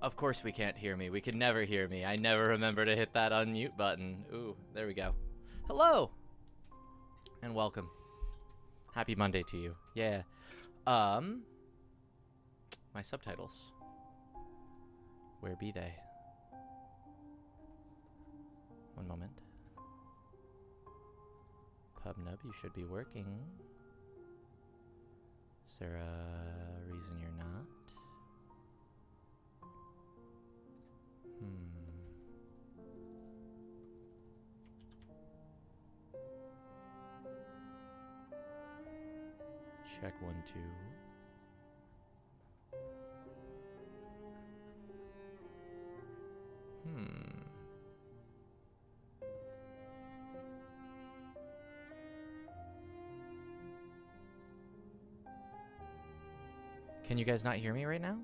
Of course we can't hear me. We can never hear me. I never remember to hit that unmute button. Ooh, there we go. Hello! And welcome. Happy Monday to you. Yeah. My subtitles. Where be they? One moment. PubNub, you should be working. Is there a reason you're not? Check 1, 2. Can you guys not hear me right now?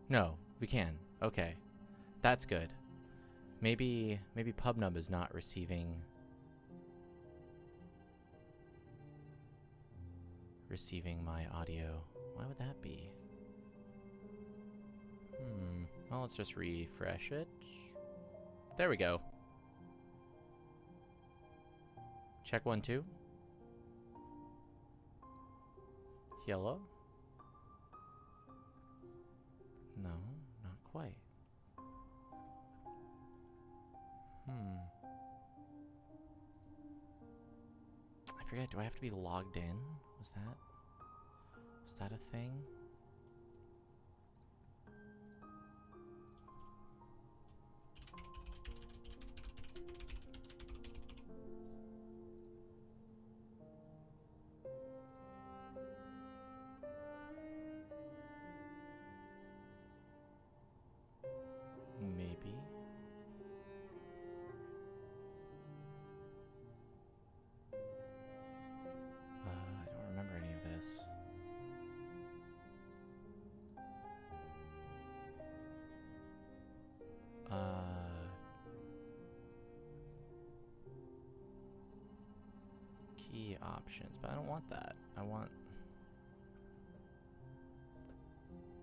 No, we can. Okay. That's good. Maybe PubNub is not receiving my audio. Why would that be? Well, let's just refresh it. There we go. Check 1, 2. Hello? No, not quite. I forget, do I have to be logged in? Was that a thing? Maybe. I don't remember any of this. Key options, but I don't want that. I want...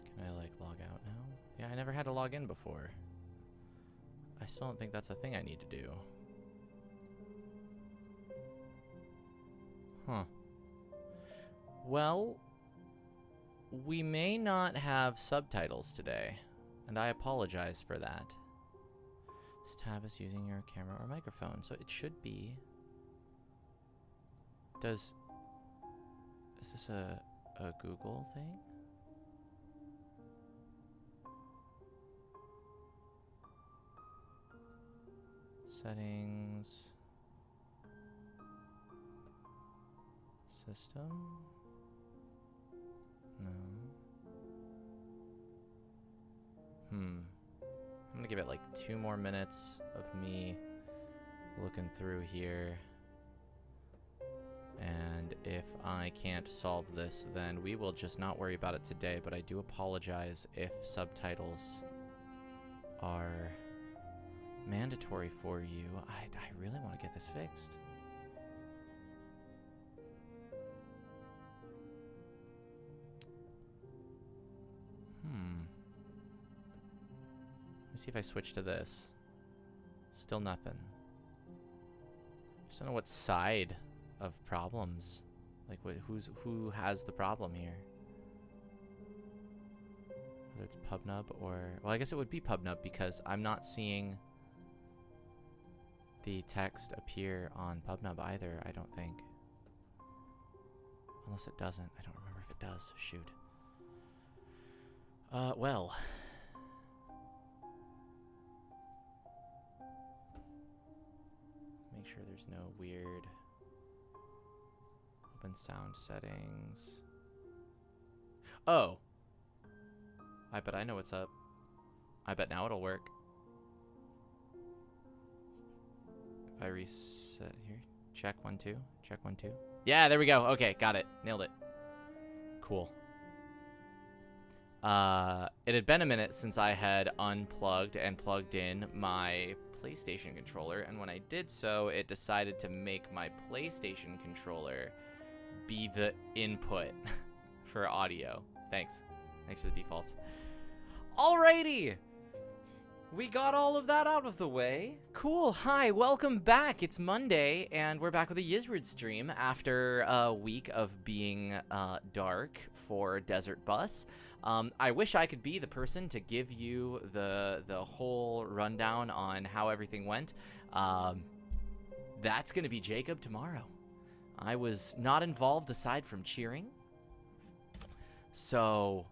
Can I, like, log out now? Yeah, I never had to log in before. I still don't think that's a thing I need to do. Huh. Well, we may not have subtitles today, and I apologize for that. This tab is using your camera or microphone, so it should be... Is this a Google thing? Settings. System? No. I'm gonna give it like 2 more minutes of me looking through here. And if I can't solve this, then we will just not worry about it today, but I do apologize if subtitles are mandatory for you. I really want to get this fixed. Let me see if I switch to this. Still nothing. Just don't know what side of problems, like who has the problem here. Whether it's PubNub or, well, I guess it would be PubNub because I'm not seeing the text appear on PubNub either, I don't think. Unless it doesn't. I don't remember if it does. Shoot. Well. Make sure there's no weird open sound settings. Oh. I bet I know what's up. I bet now it'll work. If I reset here. Check 1, 2. Check 1, 2. Yeah, there we go. Okay, got it. Nailed it. Cool. It had been a minute since I had unplugged and plugged in my PlayStation controller, and when I did so, it decided to make my PlayStation controller be the input for audio. Thanks for the defaults. Alrighty, we got all of that out of the way. Cool. Hi, welcome back. It's Monday, and we're back with a Yizrid stream after a week of being dark for Desert Bus. I wish I could be the person to give you the whole rundown on how everything went. That's going to be Jacob tomorrow. I was not involved aside from cheering. So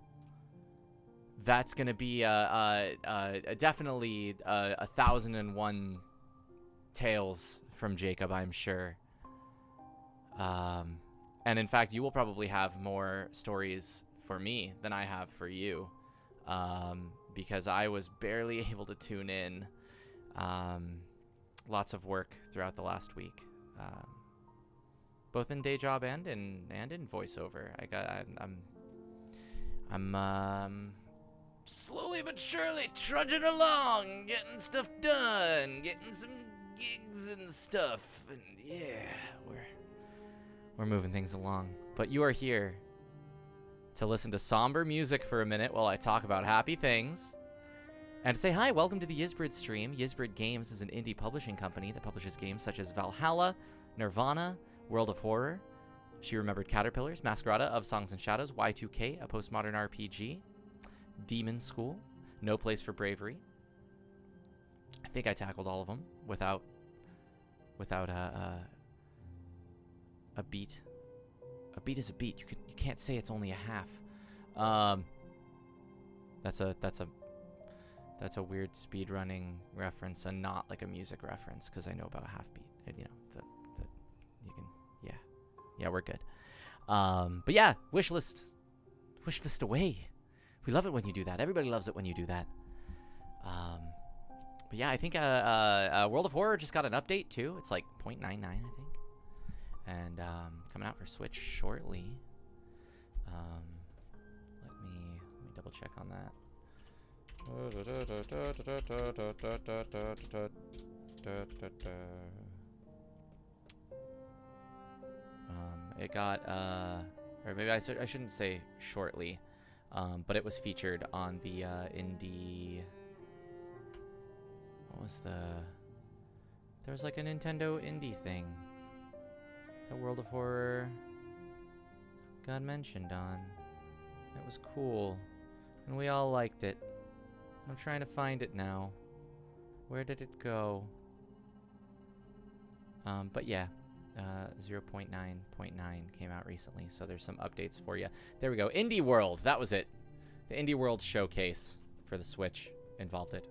that's going to be definitely 1,001 tales from Jacob, I'm sure. And in fact, you will probably have more stories for me than I have for you, because I was barely able to tune in. Lots of work throughout the last week, both in day job and in voiceover. I'm slowly but surely trudging along, getting stuff done, getting some gigs and stuff, and yeah, we're moving things along. But you are here to listen to somber music for a minute while I talk about happy things. And to say hi, welcome to the Yizbrid stream. Yizbrid Games is an indie publishing company that publishes games such as Valhalla, Nirvana, World of Horror, She Remembered Caterpillars, Masquerada of Songs and Shadows, Y2K, a postmodern RPG, Demon School, No Place for Bravery. I think I tackled all of them without a beat. A beat is a beat. You can't say it's only a half. That's a weird speedrunning reference and not like a music reference, because I know about a half beat. You know, you can, yeah, we're good. But yeah, wish list away. We love it when you do that. Everybody loves it when you do that. But yeah, I think World of Horror just got an update too. It's like 0.99, I think, and coming out for Switch shortly. Let me double check on that. It got or maybe I shouldn't say shortly, but it was featured on the indie. What was there was like a Nintendo indie thing that World of Horror got mentioned on. It was cool, and we all liked it. I'm trying to find it now. Where did it go? But yeah, 0.9.9 came out recently, so there's some updates for you. There we go. Indie World, that was it. The Indie World showcase for the Switch involved it.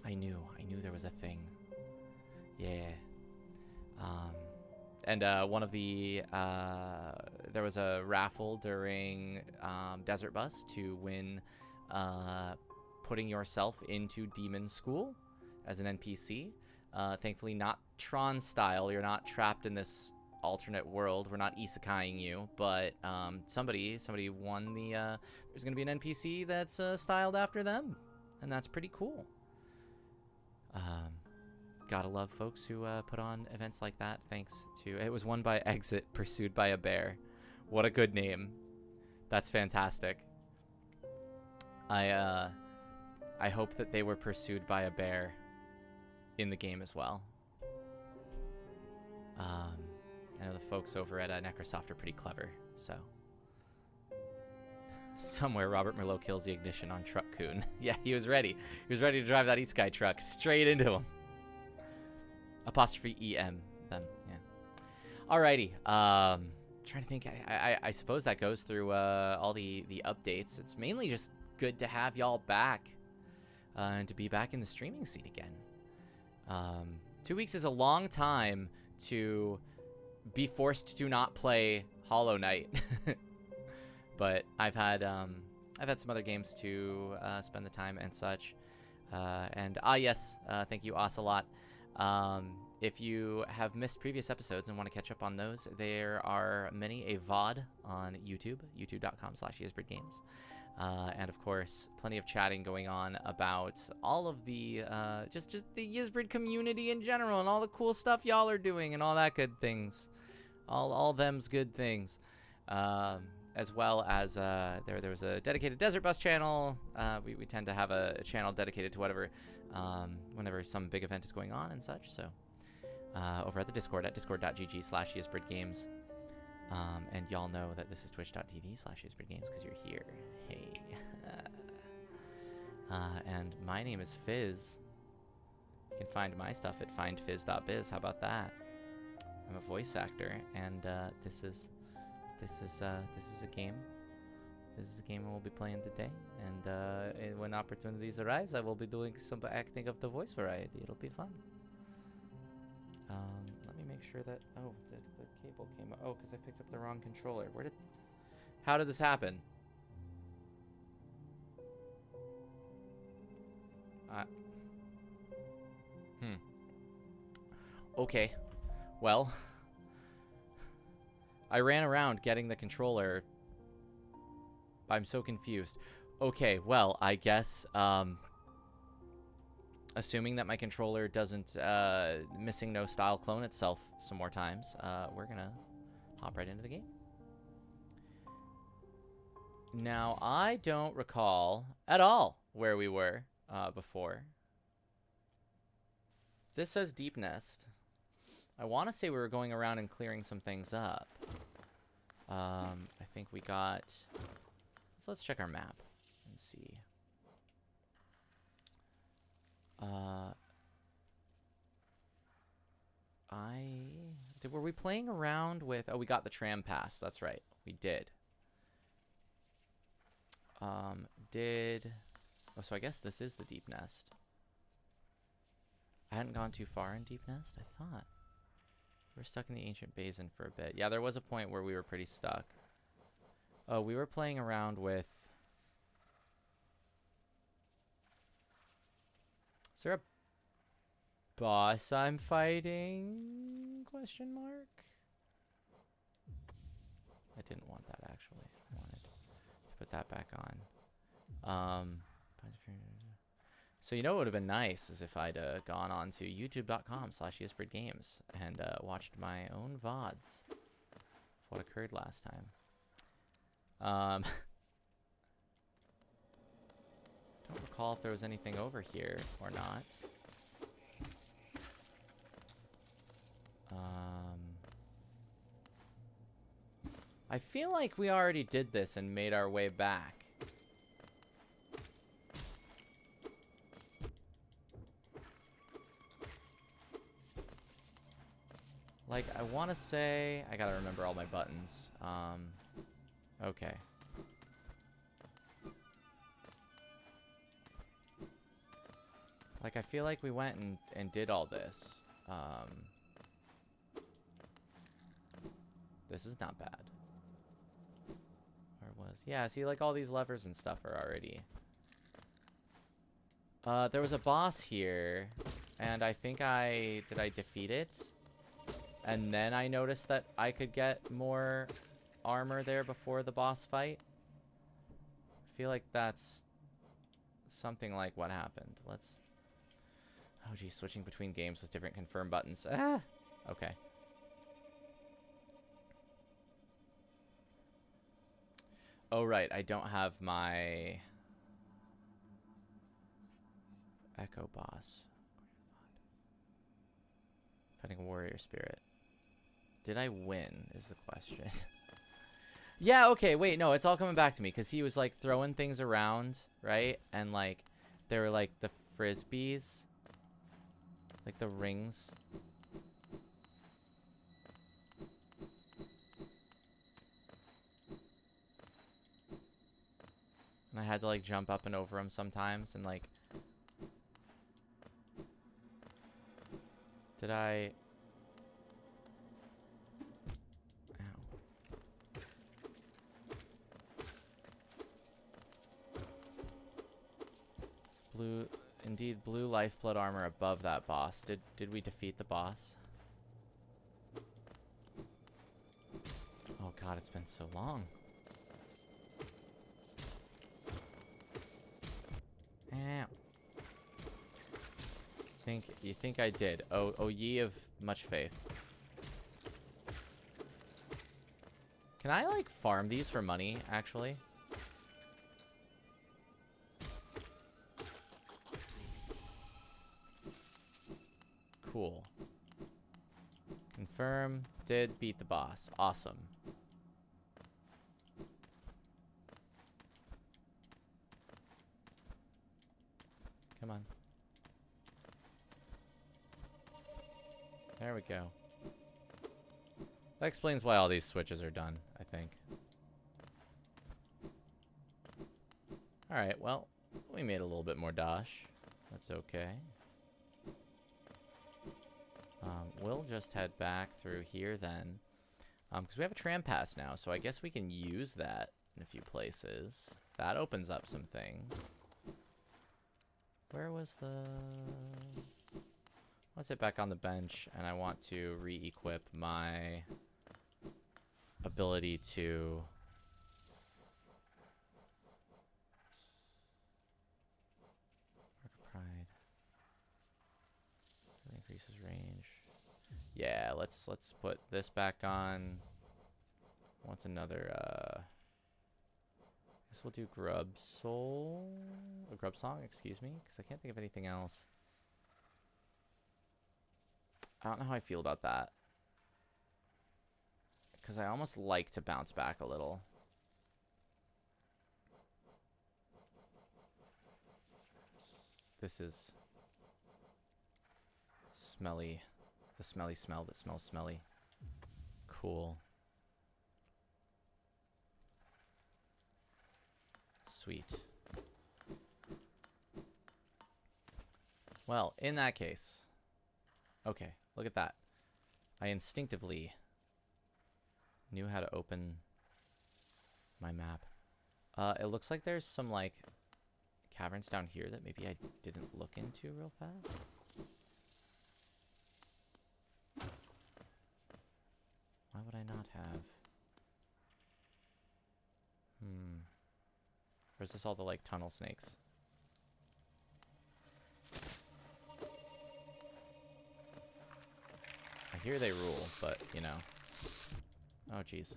I knew there was a thing. Yeah. And one of the there was a raffle during Desert Bus to win putting yourself into Demon School as an NPC. Thankfully not Tron style. You're not trapped in this alternate world. We're not isekaiing you, but somebody won the there's gonna be an NPC that's styled after them, and that's pretty cool. Gotta love folks who put on events like that. Thanks to, it was won by Exit, Pursued by a Bear. What a good name. That's fantastic. I hope that they were pursued by a bear in the game as well. I know the folks over at Necrosoft are pretty clever, so. Somewhere Robert Merlot kills the ignition on Truck Coon. Yeah, he was ready. He was ready to drive that Isekai truck straight into him. Apostrophe EM, then, yeah. Alrighty, trying to think, I suppose that goes through all the updates. It's mainly just good to have y'all back, and to be back in the streaming seat again. 2 weeks is a long time to be forced to not play Hollow Knight. But I've had some other games to spend the time and such. And yes, thank you, Ocelot. If you have missed previous episodes and want to catch up on those, there are many a VOD on YouTube, youtube.com/YizbridGames. And of course, plenty of chatting going on about all of the, just the Yizbrid community in general and all the cool stuff y'all are doing and all that good things. All them's good things. as well as there was a dedicated desert bus channel. We tend to have a channel dedicated to whatever, whenever some big event is going on and such. So over at the Discord at discord.gg/ESBridGames. And y'all know that this is twitch.tv/ESBridGames because you're here. Hey. And my name is Fizz. You can find my stuff at findfizz.biz. How about that? I'm a voice actor, and this is a game. This is the game we'll be playing today, and when opportunities arise, I will be doing some acting of the voice variety. It'll be fun. Let me make sure that the cable came up. Oh, because I picked up the wrong controller. How did this happen? Okay. Well, I ran around getting the controller. I'm so confused. Okay, well, I guess, assuming that my controller doesn't, missing no style clone itself some more times, we're gonna hop right into the game. Now, I don't recall at all where we were, before. This says Deep Nest. I want to say we were going around and clearing some things up. I think we got... Let's check our map and see. Were we playing around with... Oh, we got the tram pass. That's right. We did. Oh, so I guess this is the Deep Nest. I hadn't gone too far in Deep Nest, I thought. We're stuck in the ancient basin for a bit. Yeah, there was a point where we were pretty stuck. Oh, we were playing around with... Is there a boss I'm fighting? Question mark? I didn't want that, actually. I wanted to put that back on. So you know what would have been nice is if I'd gone on to youtube.com/ESBridGames and watched my own VODs of what occurred last time. Don't recall if there was anything over here or not. I feel like we already did this and made our way back. Like, I want to say... I gotta remember all my buttons. Okay. Like, I feel like we went and did all this. This is not bad. Where was... Yeah, see, like, all these levers and stuff are already... there was a boss here, and I think Did I defeat it? And then I noticed that I could get more armor there before the boss fight. I feel like that's something like what happened. Let's... Oh, geez, switching between games with different confirm buttons. Ah! Okay. Oh, right, I don't have my... Echo boss. Fighting a warrior spirit. Did I win, is the question. Yeah, okay, wait, no, it's all coming back to me, because he was, like, throwing things around, right? And, like, there were, like, the frisbees. Like, the rings. And I had to, like, jump up and over them sometimes, and, like... Did I... Blue, indeed, blue lifeblood armor above that boss. Did we defeat the boss? Oh god, it's been so long. Ow. You think I did? Oh, ye of much faith. Can I, like, farm these for money, actually? Cool. Confirm. Did beat the boss. Awesome. Come on. There we go. That explains why all these switches are done, I think. Alright, well, we made a little bit more dosh. That's okay. We'll just head back through here then. Because we have a tram pass now, so I guess we can use that in a few places. That opens up some things. Where was the... Let's sit back on the bench, and I want to re-equip my ability to... Mark of Pride. Increases range. Yeah, let's put this back on. What's another, I guess we'll do Grub Soul? Or Grub Song, excuse me, because I can't think of anything else. I don't know how I feel about that. Because I almost like to bounce back a little. This is smelly. The smelly smell that smells smelly. Cool. Sweet. Well, in that case. Okay, look at that. I instinctively knew how to open my map. It looks like there's some, like, caverns down here that maybe I didn't look into real fast. Why would I not have? Or is this all the, like, tunnel snakes? I hear they rule, but, you know. Oh, jeez.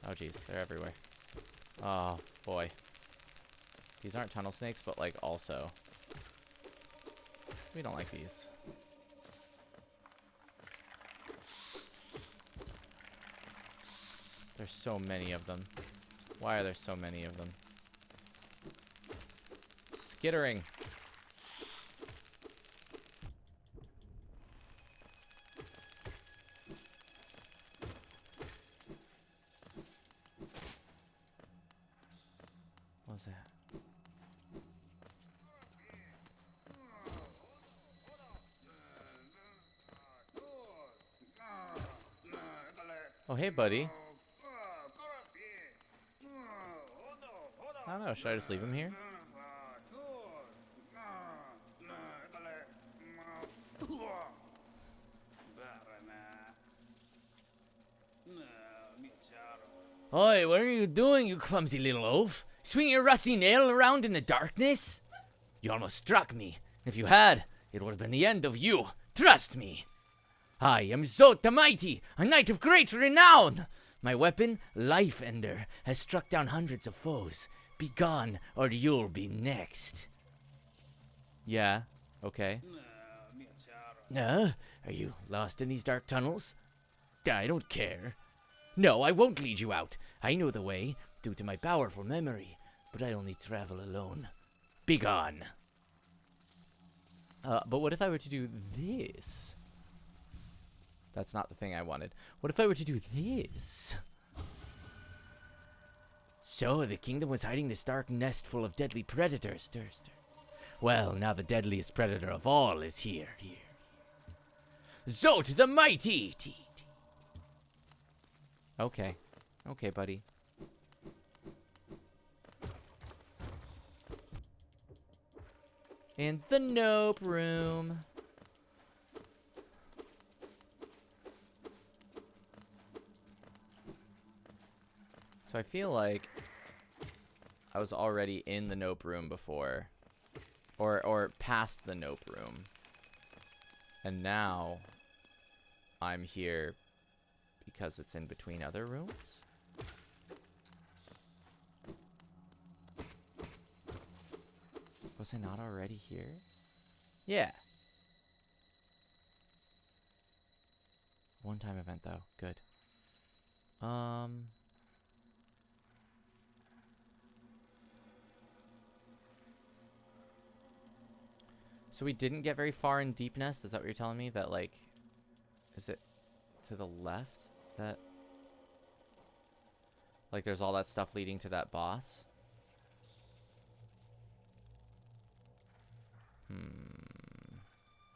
Oh, jeez. They're everywhere. Oh, boy. These aren't tunnel snakes, but, like, also. We don't like these. There's so many of them. Why are there so many of them? Skittering. What was that? Oh, hey, buddy. I don't know. Should I just leave him here? Oi, what are you doing, you clumsy little oaf? Swing your rusty nail around in the darkness? You almost struck me. If you had, it would have been the end of you. Trust me. I am Zot the Mighty, a knight of great renown. My weapon, Life Ender, has struck down hundreds of foes. Be gone, or you'll be next. Yeah. Okay. Are you lost in these dark tunnels? I don't care. No, I won't lead you out. I know the way, due to my powerful memory, but I only travel alone. Be gone. But what if I were to do this? That's not the thing I wanted. What if I were to do this? So, the kingdom was hiding this dark nest full of deadly predators. Well, now the deadliest predator of all is here. Zot the Mighty! Okay. Okay, buddy. In the nope room. So I feel like I was already in the nope room before. Or past the nope room. And now I'm here because it's in between other rooms. Was I not already here? Yeah. One-time event, though. Good. So we didn't get very far in Deep Nest? Is that what you're telling me? That, like... Is it to the left? That... Like, there's all that stuff leading to that boss?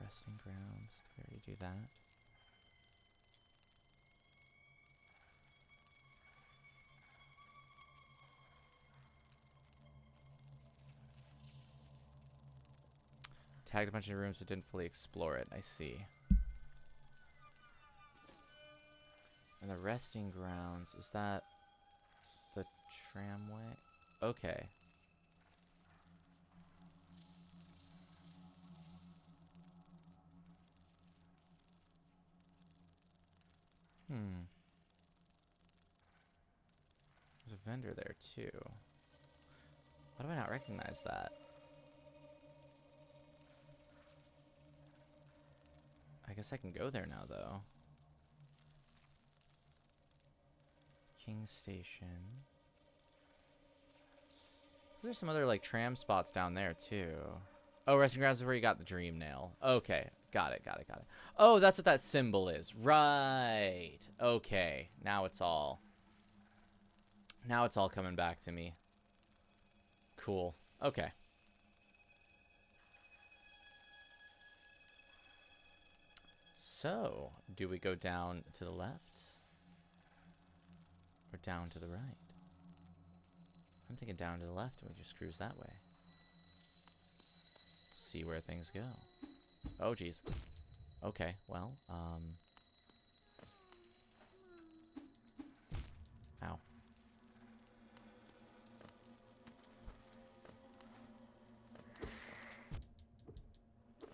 Resting grounds. Did we already do that? Tagged a bunch of rooms but didn't fully explore it. I see. And the resting grounds, is that the tramway? Okay. There's a vendor there too. Why do I not recognize that? I guess I can go there now, though. King Station. There's some other, like, tram spots down there, too. Oh, resting grounds is where you got the dream nail. Okay. Got it. Oh, that's what that symbol is. Right. Okay. Now it's all coming back to me. Cool. Okay. So, do we go down to the left? Or down to the right? I'm thinking down to the left and we just cruise that way. See where things go. Oh, geez. Okay, well, Ow.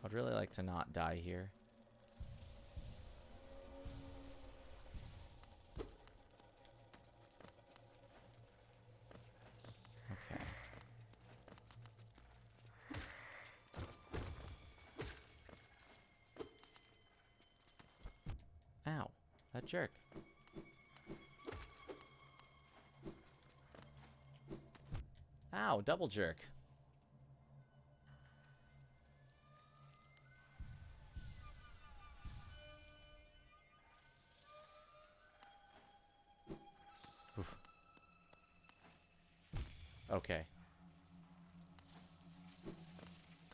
I'd really like to not die here. Okay. Ow. That jerk. Ow, double jerk. Oof. Okay.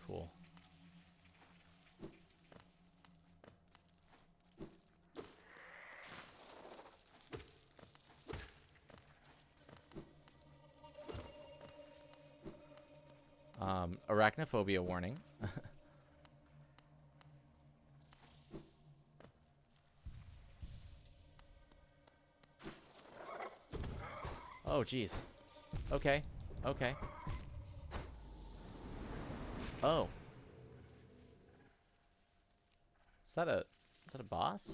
Cool. Arachnophobia warning. Oh, jeez. Okay. Okay. Oh. Is that a boss?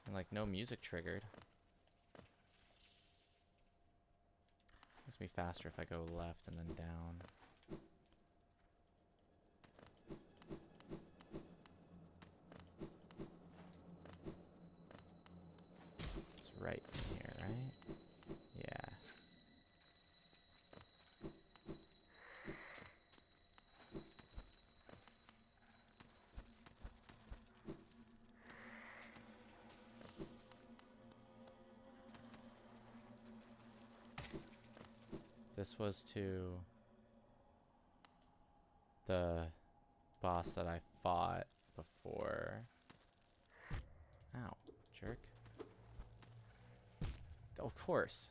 And like no music triggered. It's gonna be faster if I go left and then down. It's right from here, right? Yeah. This was to the boss that I fought before. Ow, jerk. Of course.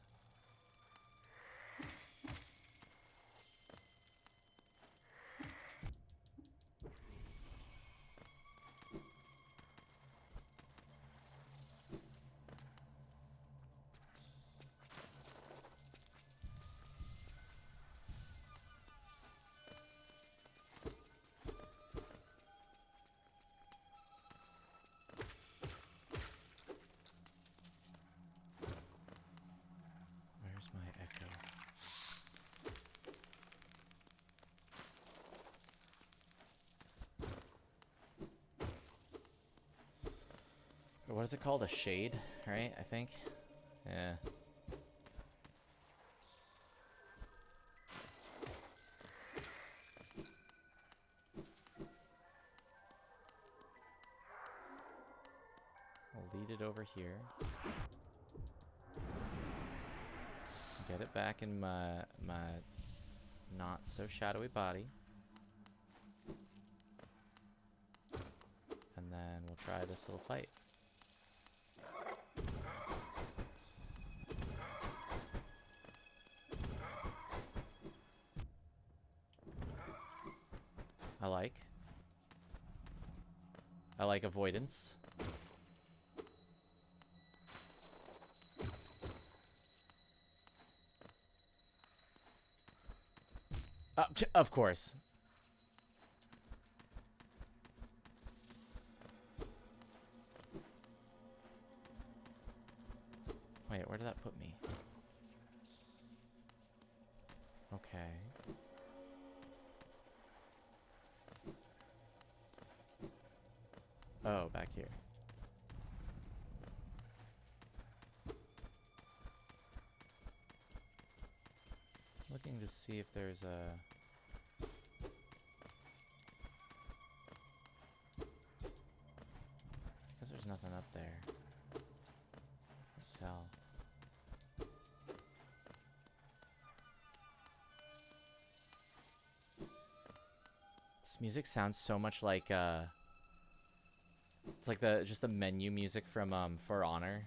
what is it called? A shade, right? I think. Yeah. I'll lead it over here. Get it back in my not so shadowy body. And then we'll try this little fight. I like avoidance. Of course. Wait, where did that put me? Okay. Oh, back here. Looking to see if there's a... Guess there's nothing up there. Can't tell. This music sounds so much like it's like just the menu music from For Honor.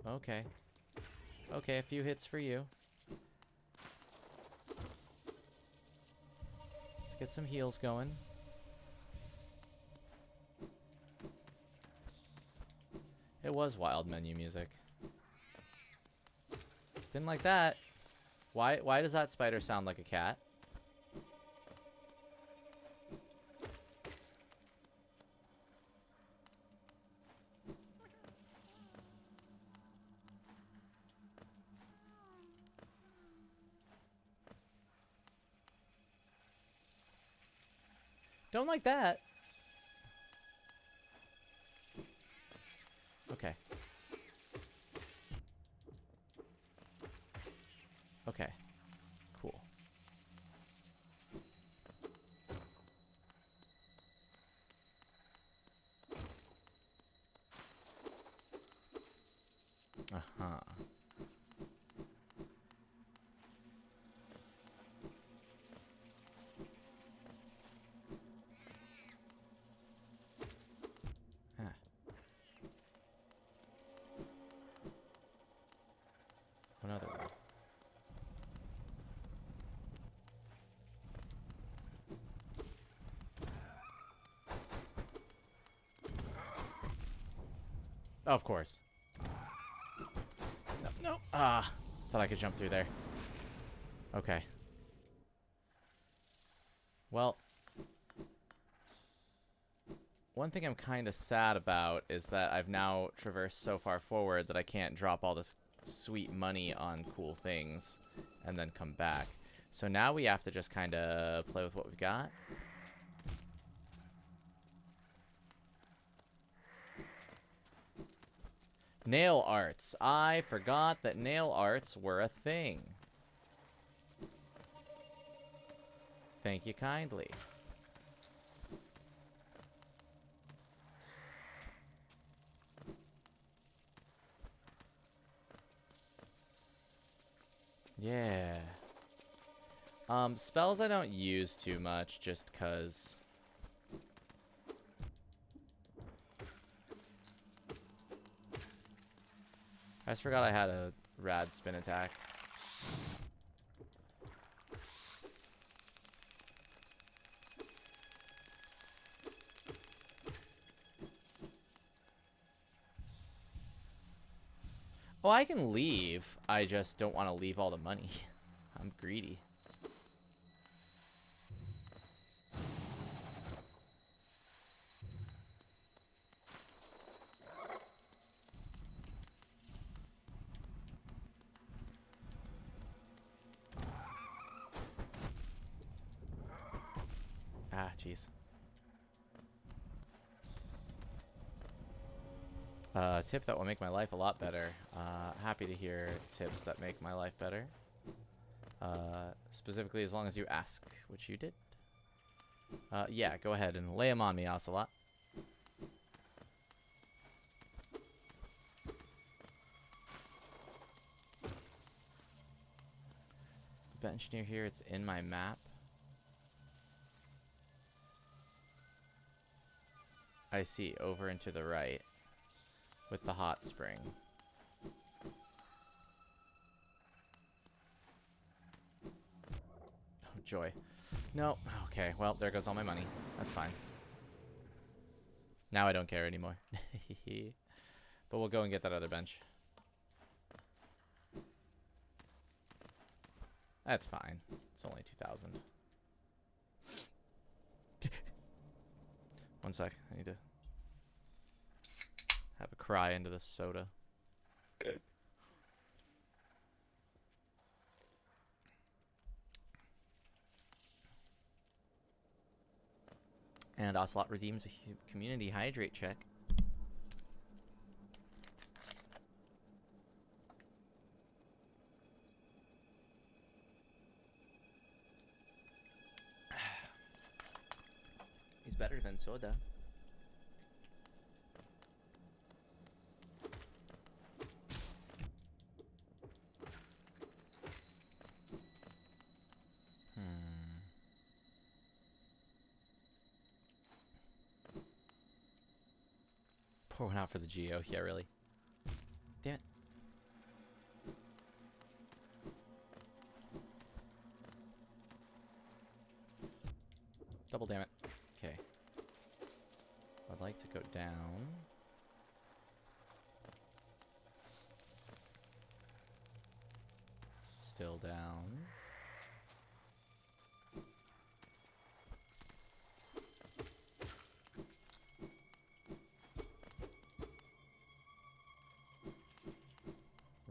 Okay. Okay, a few hits for you. Let's get some heals going. It was wild menu music. Didn't like that. Why does that spider sound like a cat? Don't like that. Okay. Okay. Cool. Uh-huh. Another one. Oh, of course. No, no. Ah, thought I could jump through there. Okay. Well, one thing I'm kind of sad about is that I've now traversed so far forward that I can't drop all this sweet money on cool things and then come back. So now we have to just kind of play with what we've got. Nail arts. I forgot that nail arts were a thing. Thank you kindly. Yeah. Spells I don't use too much just 'cause I just forgot I had a rad spin attack. Oh, I can leave. I just don't want to leave all the money. I'm greedy. Ah, jeez. Tip that will make my life a lot better. Happy to hear tips that make my life better. Specifically, as long as you ask, which you did. Yeah, go ahead and lay them on me, Ocelot. Bench near here, it's in my map. I see, over and to the right. With the hot spring. Oh, joy. No. Okay, well, there goes all my money. That's fine. Now I don't care anymore. But we'll go and get that other bench. That's fine. It's only 2,000. One sec. I need to have a cry into this soda. And Ocelot redeems a community hydrate check. He's better than soda. Pour one out for the Geo. Yeah, really. Damn it. Double damn it. Okay. I'd like to go down. Still down.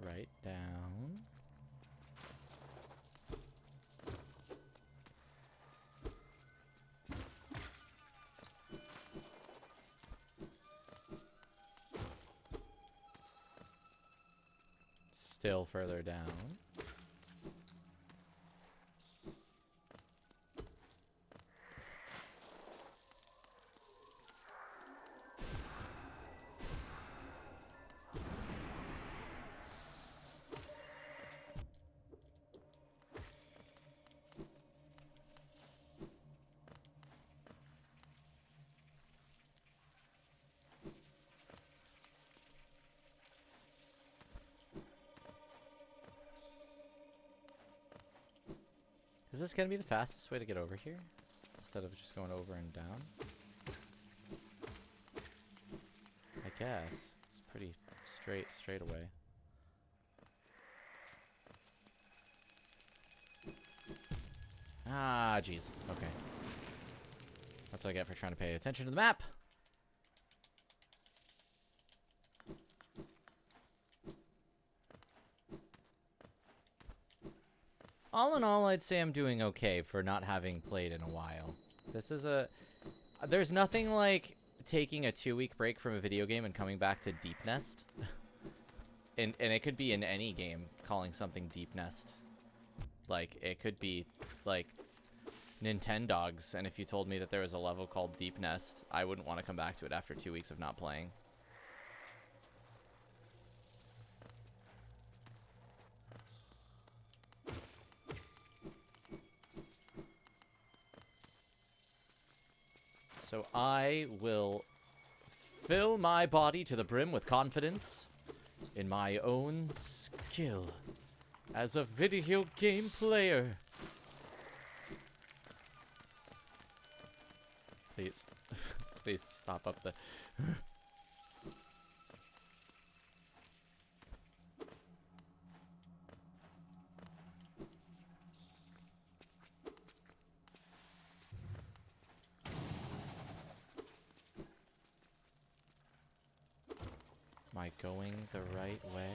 Right down. Still further down. Is this gonna be the fastest way to get over here? Instead of just going over and down? I guess. It's pretty straight away. Ah, jeez. Okay. That's what I get for trying to pay attention to the map. All in all, I'd say I'm doing okay for not having played in a while. This is a... There's nothing like taking a 2-week break from a video game and coming back to Deep Nest. and it could be in any game, calling something Deep Nest. Like, it could be, like, Nintendogs, and if you told me that there was a level called Deep Nest, I wouldn't want to come back to it after 2 weeks of not playing. So I will fill my body to the brim with confidence in my own skill as a video game player. Please. Please stop up the... Am I going the right way?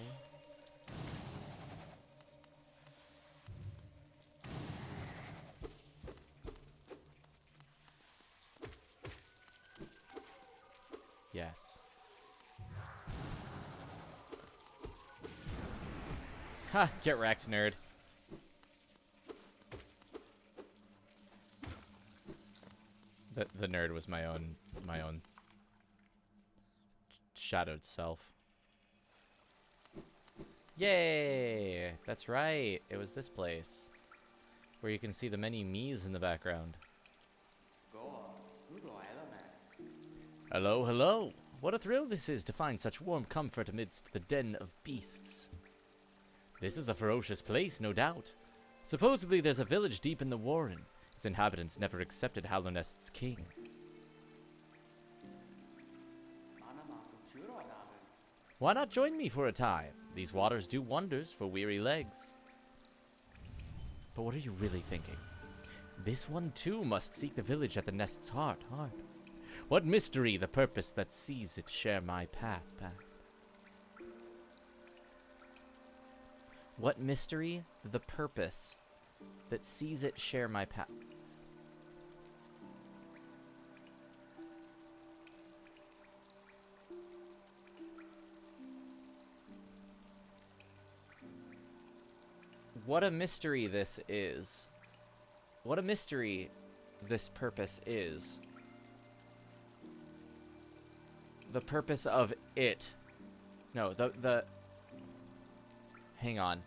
Ha! Get wrecked, nerd. The nerd was my own shadowed self. Yay! That's right. It was this place where you can see the many me's in the background. Hello, hello. What a thrill this is to find such warm comfort amidst the den of beasts. This is a ferocious place, no doubt. Supposedly there's a village deep in the warren. Its inhabitants never accepted Hallownest's king. Why not join me for a time? These waters do wonders for weary legs. But what are you really thinking? This one too must seek the village at the nest's heart. What mystery the purpose that sees it share my path. What mystery the purpose that sees it share my path. What a mystery this is. What a mystery this purpose is. The purpose of it. No, the hang on.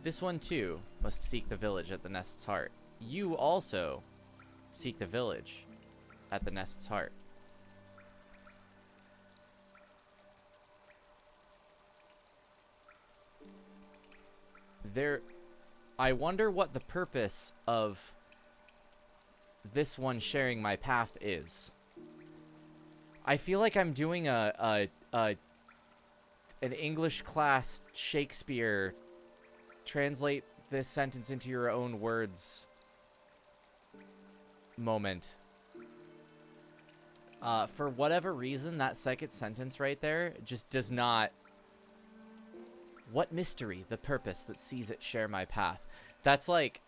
This one too must seek the village at the nest's heart. You also seek the village at the nest's heart. I wonder what the purpose of this one sharing my path is. I feel like I'm doing an English class Shakespeare translate this sentence into your own words moment. For whatever reason, that second sentence right there just does not. What mystery the purpose that sees it share my path? That's like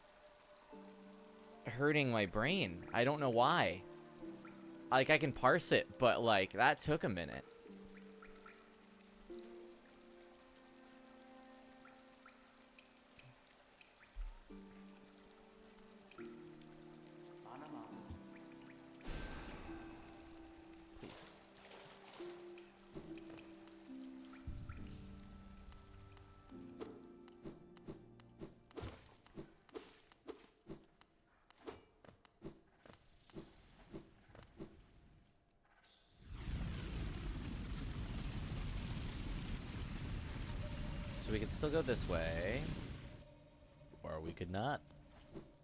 hurting my brain. I don't know why. Like, I can parse it, but like that took a minute. So we could still go this way, or we could not.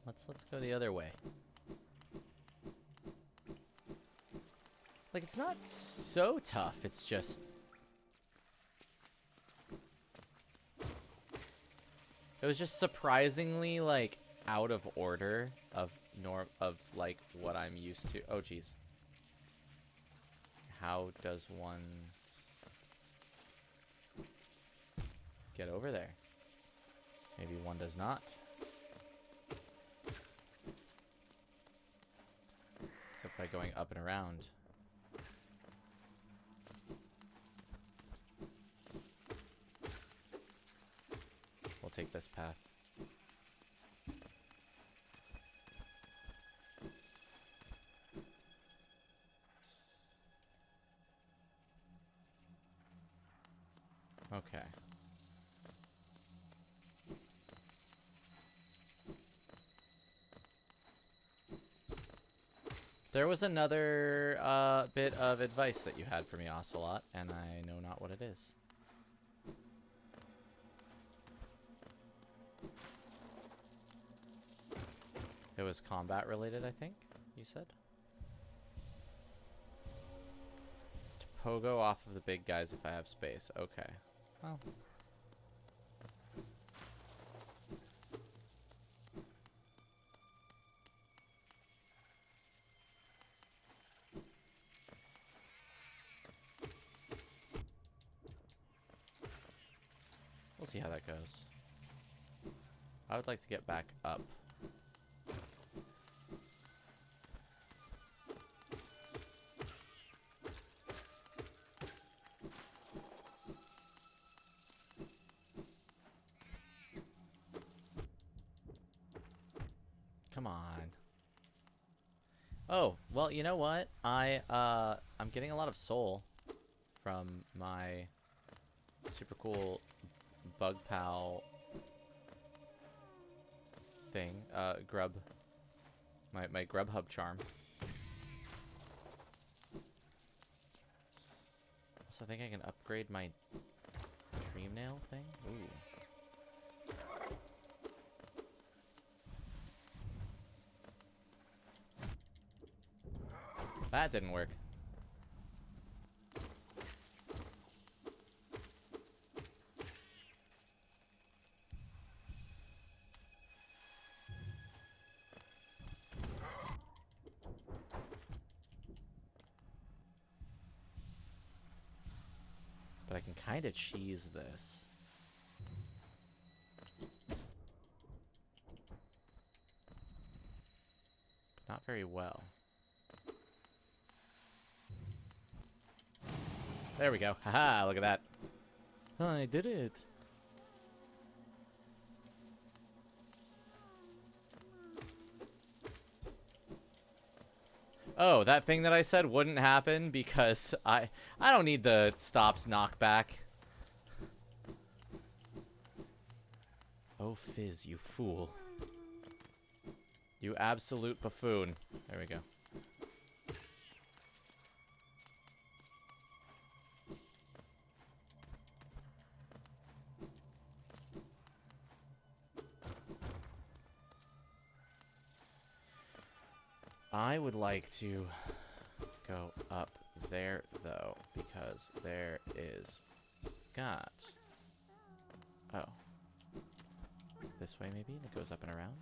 Let's go the other way. Like, it's not so tough. It's just it was just surprisingly like out of order of like what I'm used to. Oh geez. How does one get over there? Maybe one does not. Except by going up and around. We'll take this path. Okay. There was another bit of advice that you had for me, Ocelot, and I know not what it is. It was combat related, I think, you said? Just to pogo off of the big guys if I have space. Okay. Well. We'll see how that goes. I would like to get back up. come on. Oh, well, you know what? I'm getting a lot of soul from my super cool bug pal thing. Grub. My grub hub charm. Also, I think I can upgrade my dream nail thing. Ooh. That didn't work. But I can kind of cheese this. Not very well. There we go. Haha, look at that. I did it. Oh, that thing that I said wouldn't happen because I don't need the stops knockback. Oh, Fizz, you fool. You absolute buffoon. There we go. I would like to go up there, though, because there is got... Oh. This way, maybe? And it goes up and around?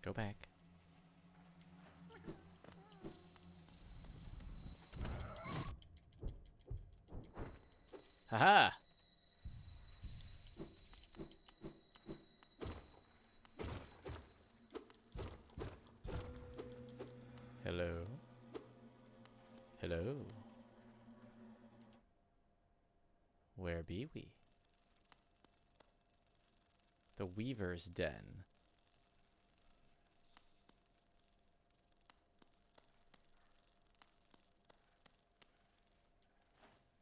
Go back. Haha! Hello? Hello? Where be we? The Weaver's Den.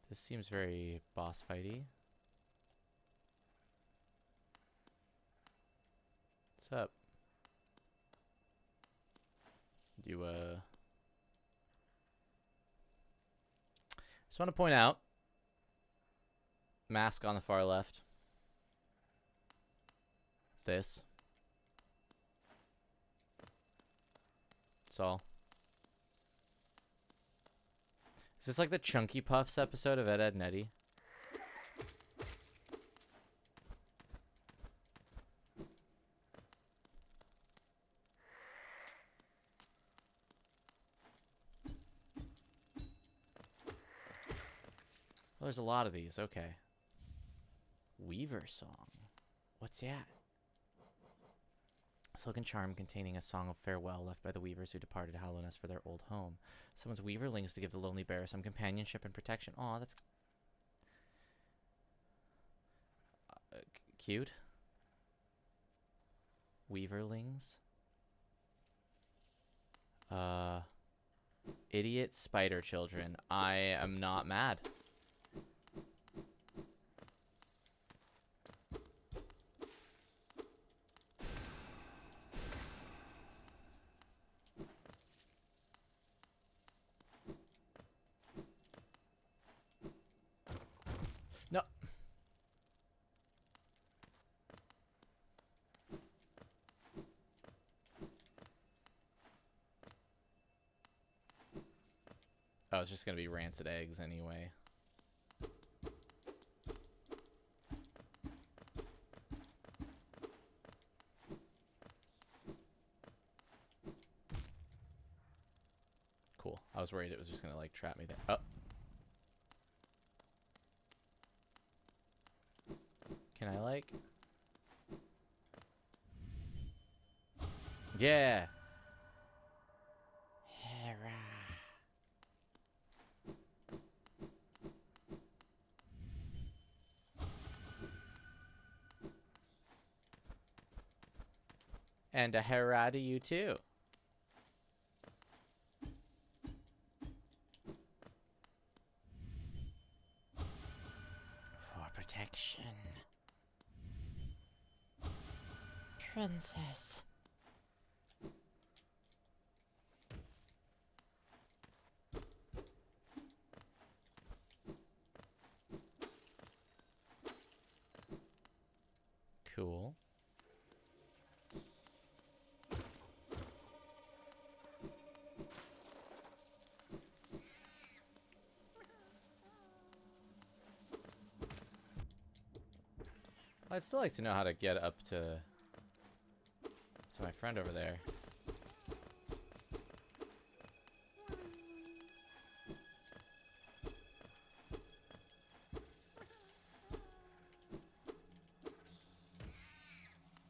This seems very boss fighty. What's up? Do just want to point out, mask on the far left. This. That's all. Is this like the Chunky Puffs episode of Ed, Edd n Eddy? Well, there's a lot of these. Okay. Weaver song. What's that? Silken charm containing a song of farewell left by the weavers who departed Hallownest for their old home. Summons weaverlings to give the lonely bearer some companionship and protection. Aw, that's cute. Weaverlings. Idiot spider children. I am not mad. No. Oh, it's just gonna be rancid eggs anyway. Cool. I was worried it was just gonna like trap me there. Oh. Can I like? Yeah. Hera. And a hera to you too. For protection. Princess. Cool. I'd still like to know how to get up to my friend over there.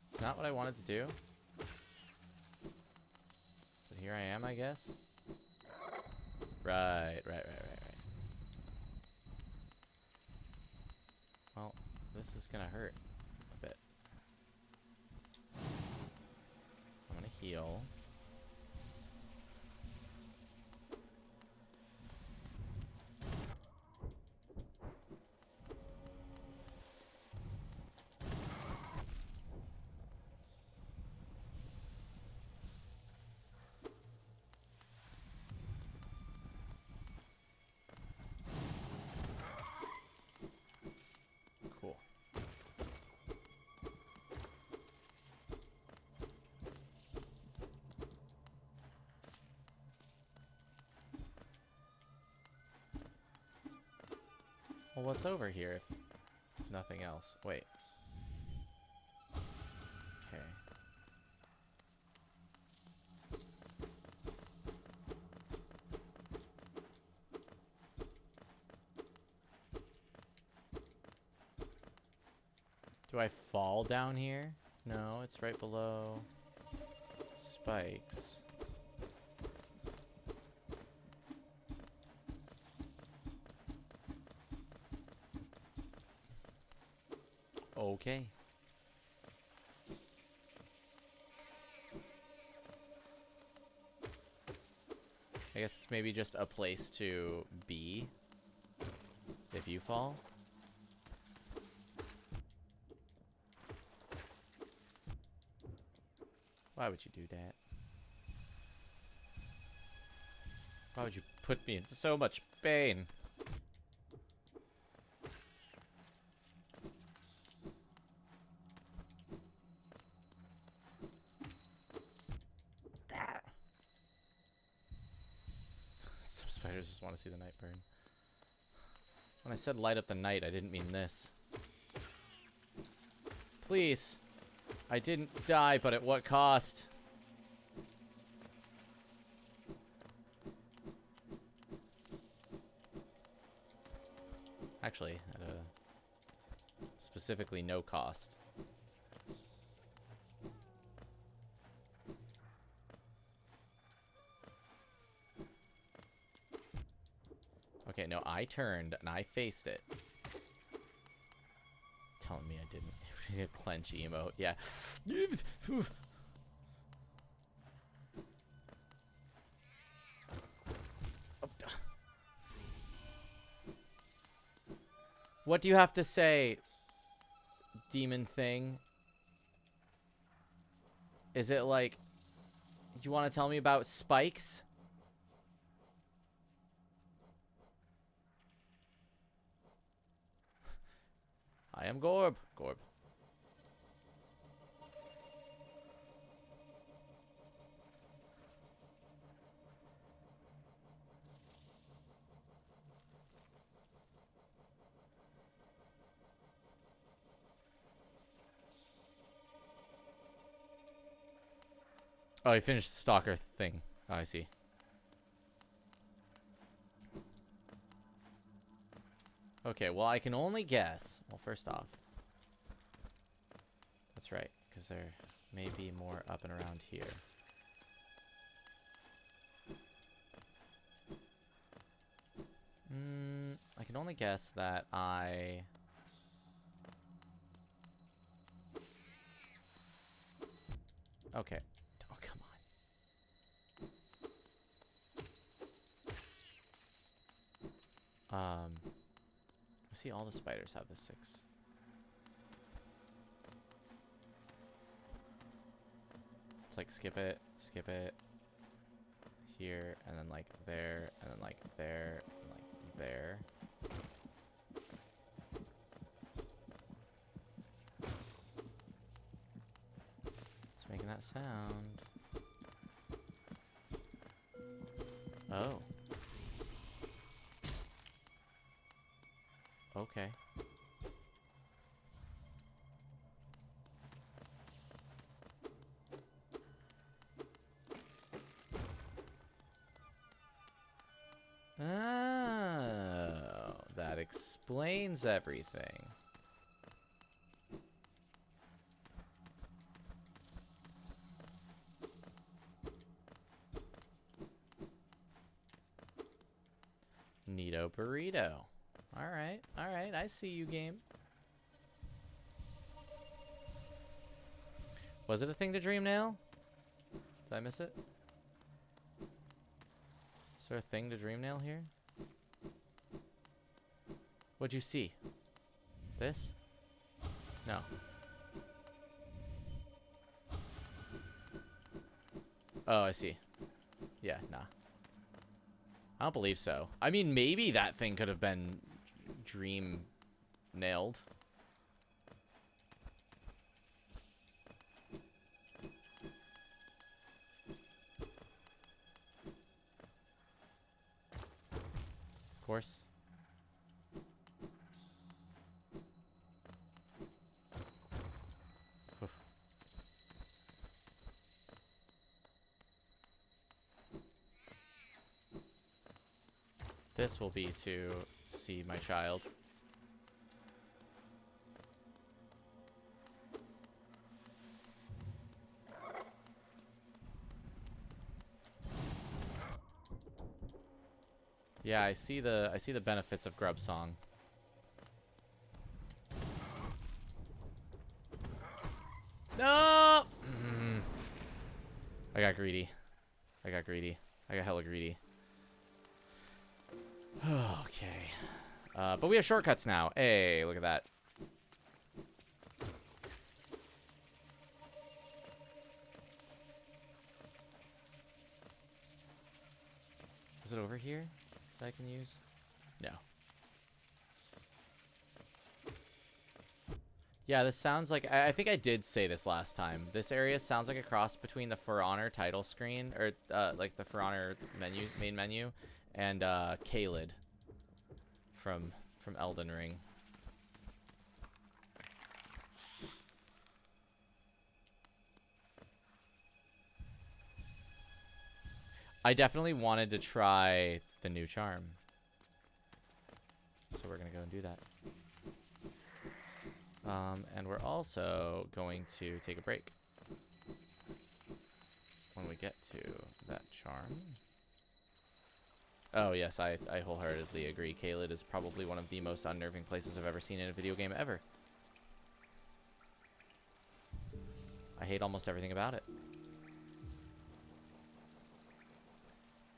It's not what I wanted to do. But here I am, I guess. Right. Well, this is gonna hurt a bit. I'm gonna heal. Cool. Well, what's over here if nothing else? Wait. Okay. Do I fall down here? No, it's right below spikes. Okay. I guess it's maybe just a place to be if you fall. Why would you do that? Why would you put me in so much pain? Some spiders just want to see the night burn. When I said light up the night, I didn't mean this. Please. I didn't die, but at what cost? Actually, at a specifically no cost. Okay, no, I turned and I faced it. Telling me I didn't. A clench emote, yeah. What do you have to say, demon thing? Is it like, do you want to tell me about spikes? I am Gorb. Gorb. Oh, he finished the stalker thing. Oh, I see. Okay, well, I can only guess. Well, first off. That's right, because there may be more up and around here. I can only guess that I... Okay. Oh, come on. I see all the spiders have the 6. It's like skip it, here, and then like there, and then like there, and like there. It's making that sound. Oh. Okay. Oh, that explains everything. Neato burrito. Alright, I see you, game. Was it a thing to dream nail? Did I miss it? Is there a thing to dream nail here? What'd you see? This? No. Oh, I see. Yeah, nah. I don't believe so. I mean, maybe that thing could have been dream nailed. Of course. Oof. This will be to see my child. Yeah, I see the benefits of grub song. No! I got greedy. I got hella greedy. Okay. But we have shortcuts now. Hey, look at that. Is it over here that I can use? No. Yeah, this sounds like... I think I did say this last time. This area sounds like a cross between the For Honor title screen, or like the For Honor menu, main menu, and Caelid from Elden Ring. I definitely wanted to try the new charm. So we're going to go and do that. And we're also going to take a break when we get to that charm. Oh, yes, I wholeheartedly agree. Caelid is probably one of the most unnerving places I've ever seen in a video game ever. I hate almost everything about it.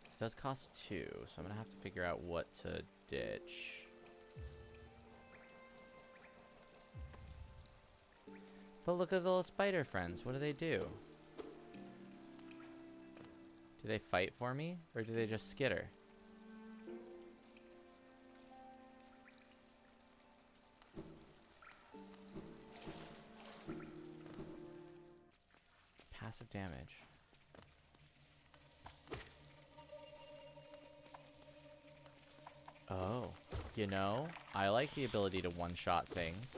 This does cost 2, so I'm going to have to figure out what to ditch. But look at the little spider friends. What do they do? Do they fight for me? Or do they just skitter? Passive damage. Oh. You know, I like the ability to one-shot things.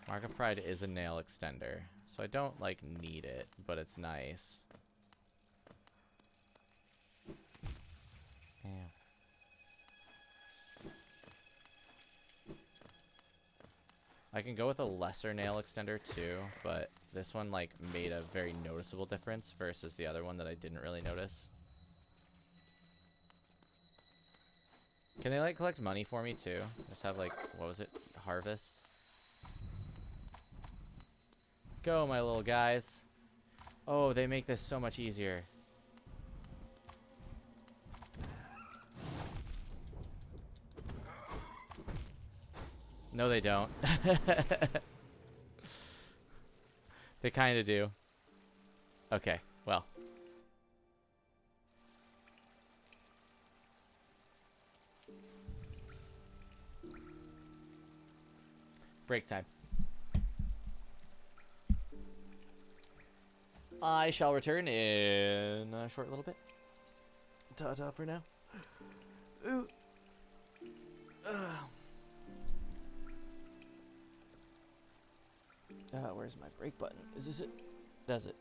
Mark of Pride is a nail extender, so I don't, like, need it, but it's nice. Yeah. I can go with a lesser nail extender, too, but this one, like, made a very noticeable difference versus the other one that I didn't really notice. Can they, like, collect money for me, too? Just have, like, what was it? Harvest? Go, my little guys. Oh, they make this so much easier. No, they don't. They kind of do. Okay, well. Break time. I shall return in a short little bit. Ta-ta for now. Ooh. Where's my break button? Is this it? That's it.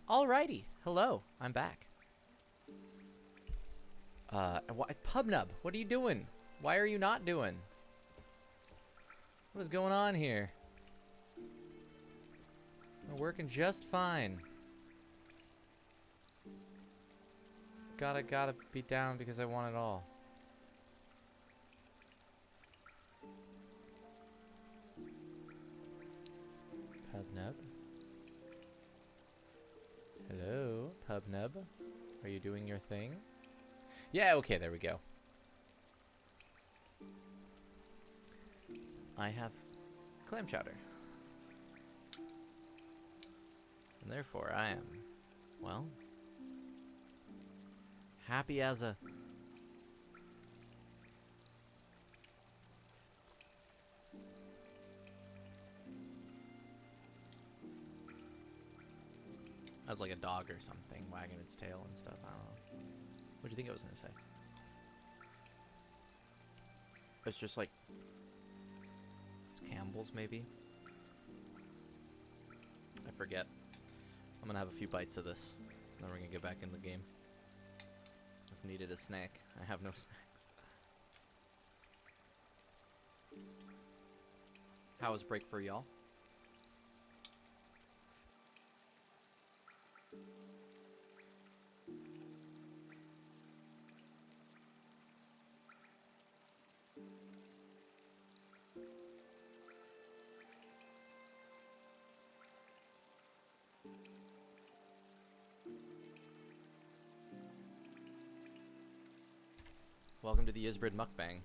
Alrighty, hello, I'm back. Pubnub, what are you doing? Why are you not doing? What is going on here? We're working just fine. Gotta be down because I want it all. Pubnub? Hello, Pubnub? Are you doing your thing? Yeah, okay, there we go. I have clam chowder. And therefore I am, well, happy as a... as like a dog or something, wagging its tail and stuff. I don't know. What do you think I was gonna say? It's just like... it's Campbell's, maybe? I forget. I'm gonna have a few bites of this. Then we're gonna get back in the game. Just needed a snack. I have no snacks. How was break for y'all? Welcome to the Isbrid mukbang.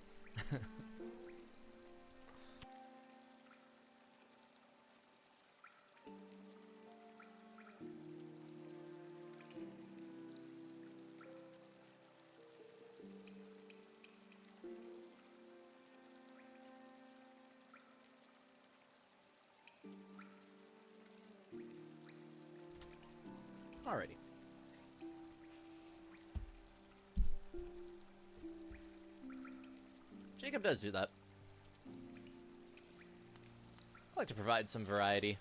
Alrighty. Jacob does do that. I like to provide some variety.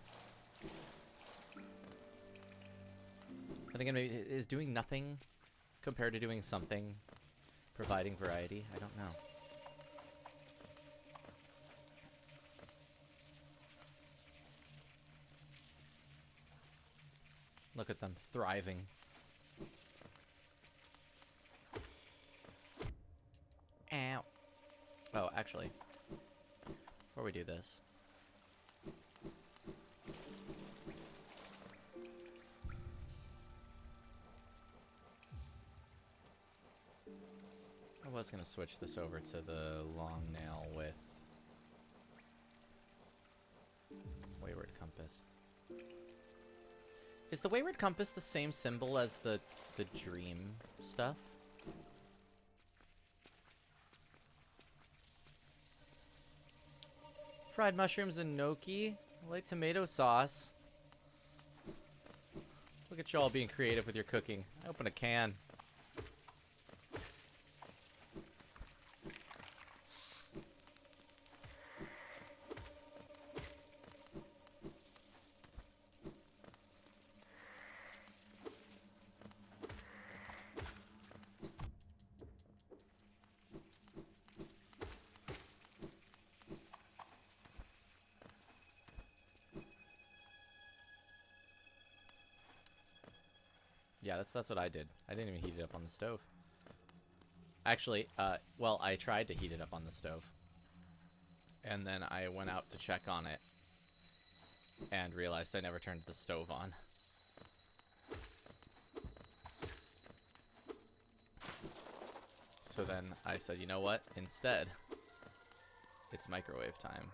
I think maybe is doing nothing compared to doing something providing variety. I don't know. Look at them thriving. Ow. Oh, actually, before we do this, I was going to switch this over to the long nail with Wayward Compass. Is the Wayward Compass the same symbol as the dream stuff? Fried mushrooms and gnocchi, light tomato sauce. Look at y'all being creative with your cooking. I open a can. Yeah, that's what I did. I didn't even heat it up on the stove. Actually, well, I tried to heat it up on the stove. And then I went out to check on it and realized I never turned the stove on. So then I said, you know what? Instead, it's microwave time.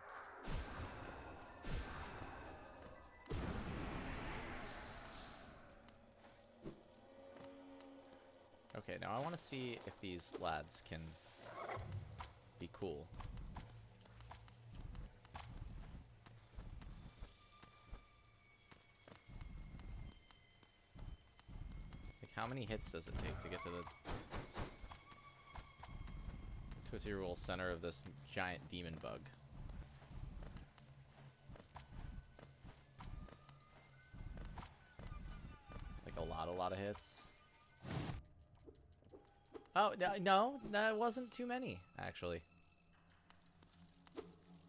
Okay, now I want to see if these lads can be cool. Like, how many hits does it take to get to the Tootsie Roll center of this giant demon bug? Like a lot of hits. Oh, no, that wasn't too many, actually.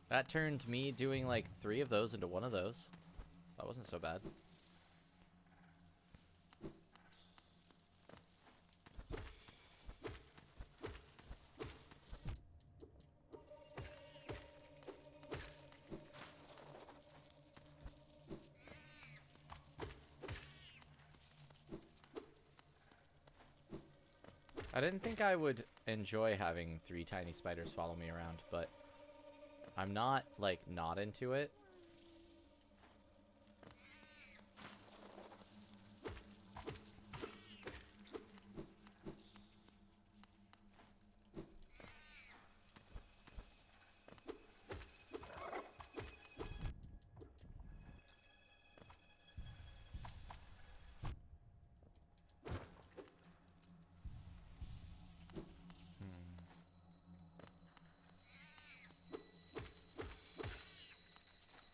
That turned me doing like 3 of those into 1 of those. That wasn't so bad. I didn't think I would enjoy having 3 tiny spiders follow me around, but I'm not, like, not into it.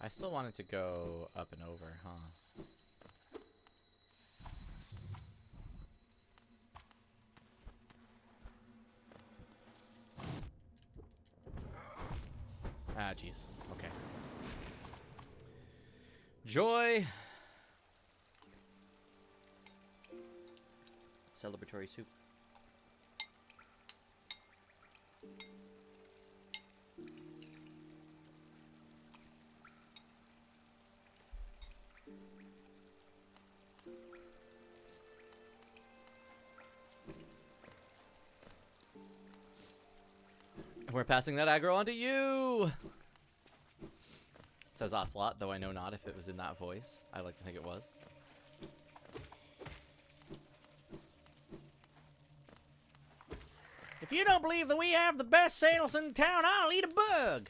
I still wanted to go up and over, huh? Ah, jeez. Okay. Joy! Celebratory soup. We're passing that aggro on to you! Says Ocelot, though I know not if it was in that voice. I like to think it was. If you don't believe that we have the best sales in town, I'll eat a bug!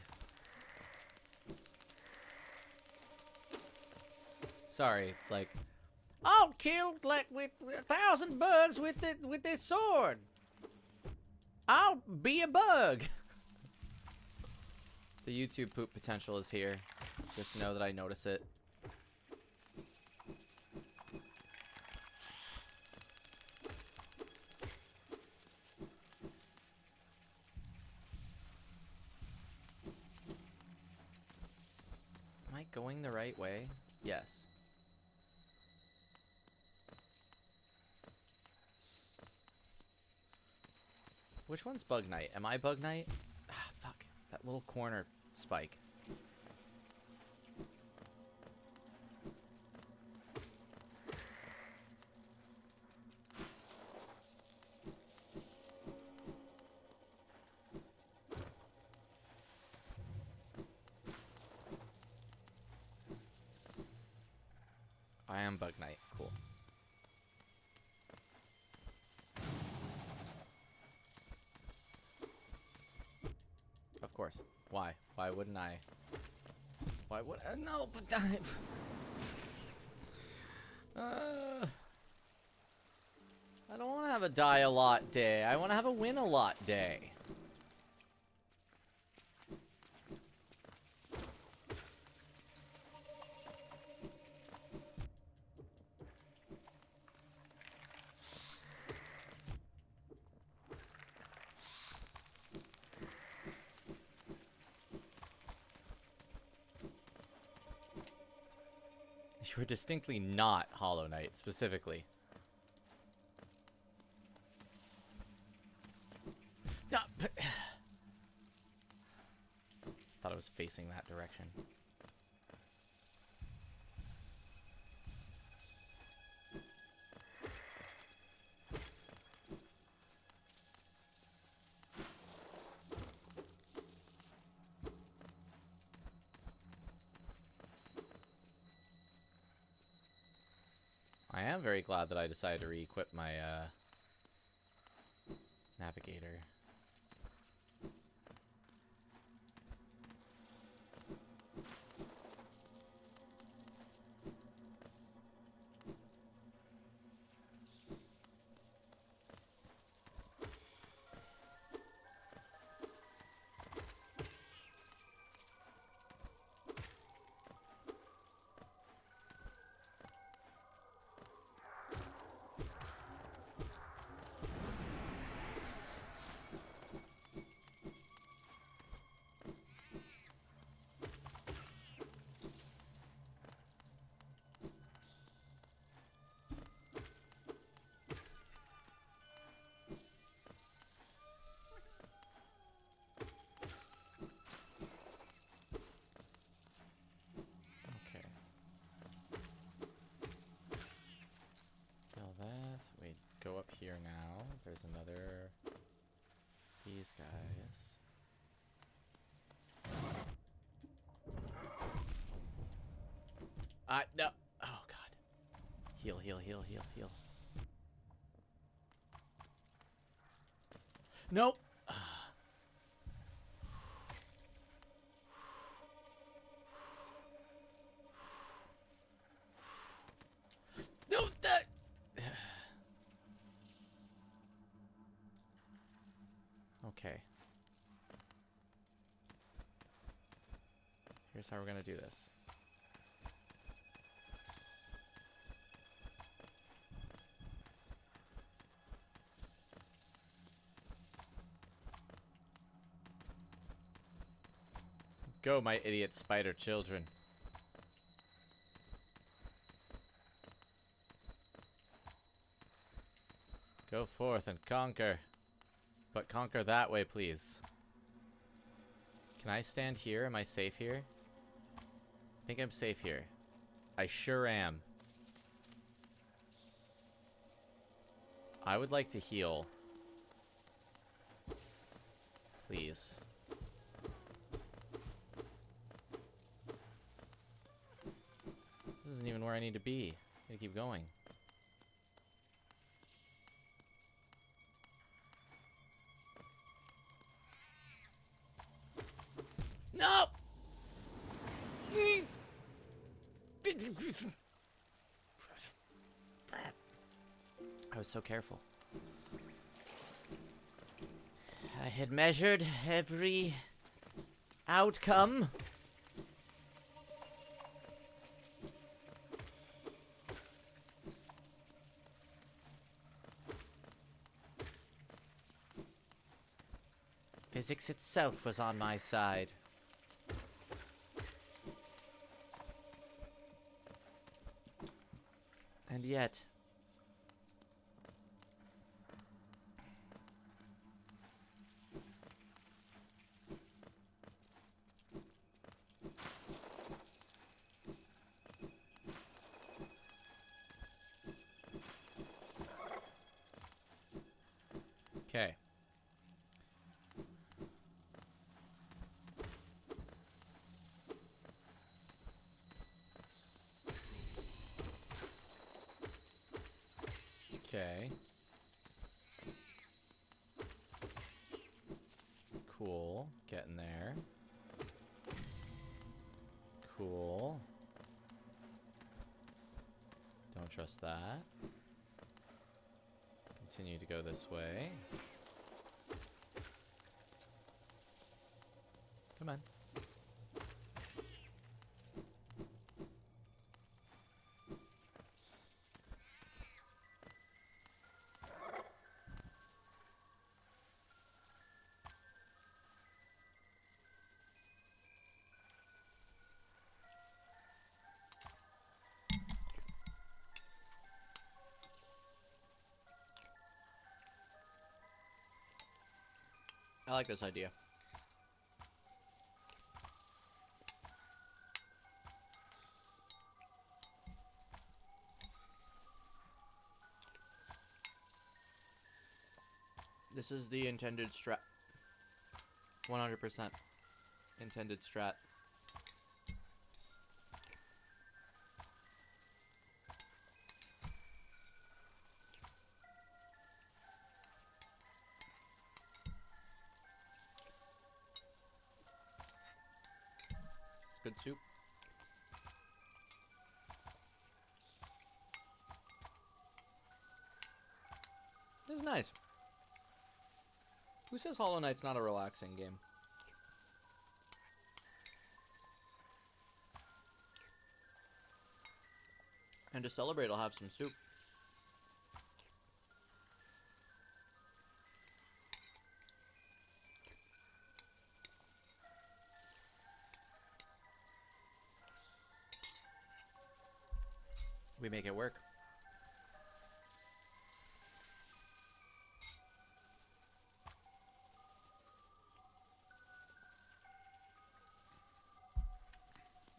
Sorry, like, I'll kill like with 1,000 bugs with this sword. I'll be a bug. The YouTube poop potential is here. Just know that I notice it. Am I going the right way? Yes. Which one's Bug Knight? Am I Bug Knight? Ah, fuck. That little corner spike. I am Bug Knight. Cool. Of course. Why? Why wouldn't I? Why would I? No, but I don't want to have a die a lot day. I want to have a win a lot day. You were distinctly not Hollow Knight, specifically. No, but thought I was facing that direction. I am very glad that I decided to re-equip my navigator. Go up here now. There's another. These guys. No. Oh, God. Heal, heal, heal, heal, heal. Nope. No, that. Okay. Here's how we're gonna do this. Go, my idiot spider children. Go forth and conquer. But conquer that way, please. Can I stand here? Am I safe here? I think I'm safe here. I sure am. I would like to heal. Please. This isn't even where I need to be. I gotta keep going. No! I was so careful. I had measured every outcome. Physics itself was on my side. And yet... Okay. Okay. Cool. Getting there. Cool. Don't trust that. Continue to go this way. Come on. I like this idea. This is the intended strat. 100% intended strat. It's good soup. This is nice. Who says Hollow Knight's not a relaxing game? And to celebrate, I'll have some soup. We make it work.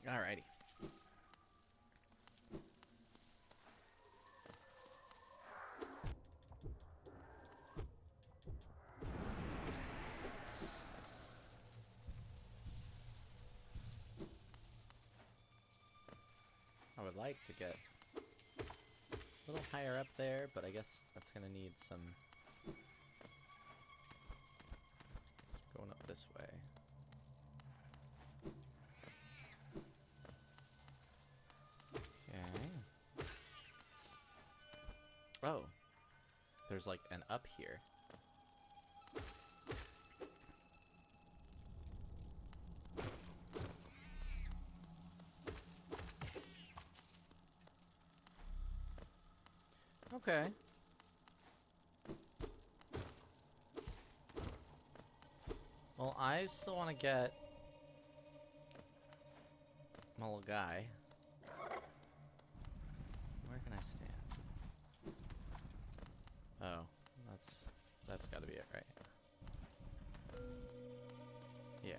Alrighty. I would like to get a little higher up there, but I guess that's gonna need some going up this way. Okay. Oh, there's like an up here. Okay. Well, I still want to get my little guy. Where can I stand? Oh, that's got to be it, right? Yeah.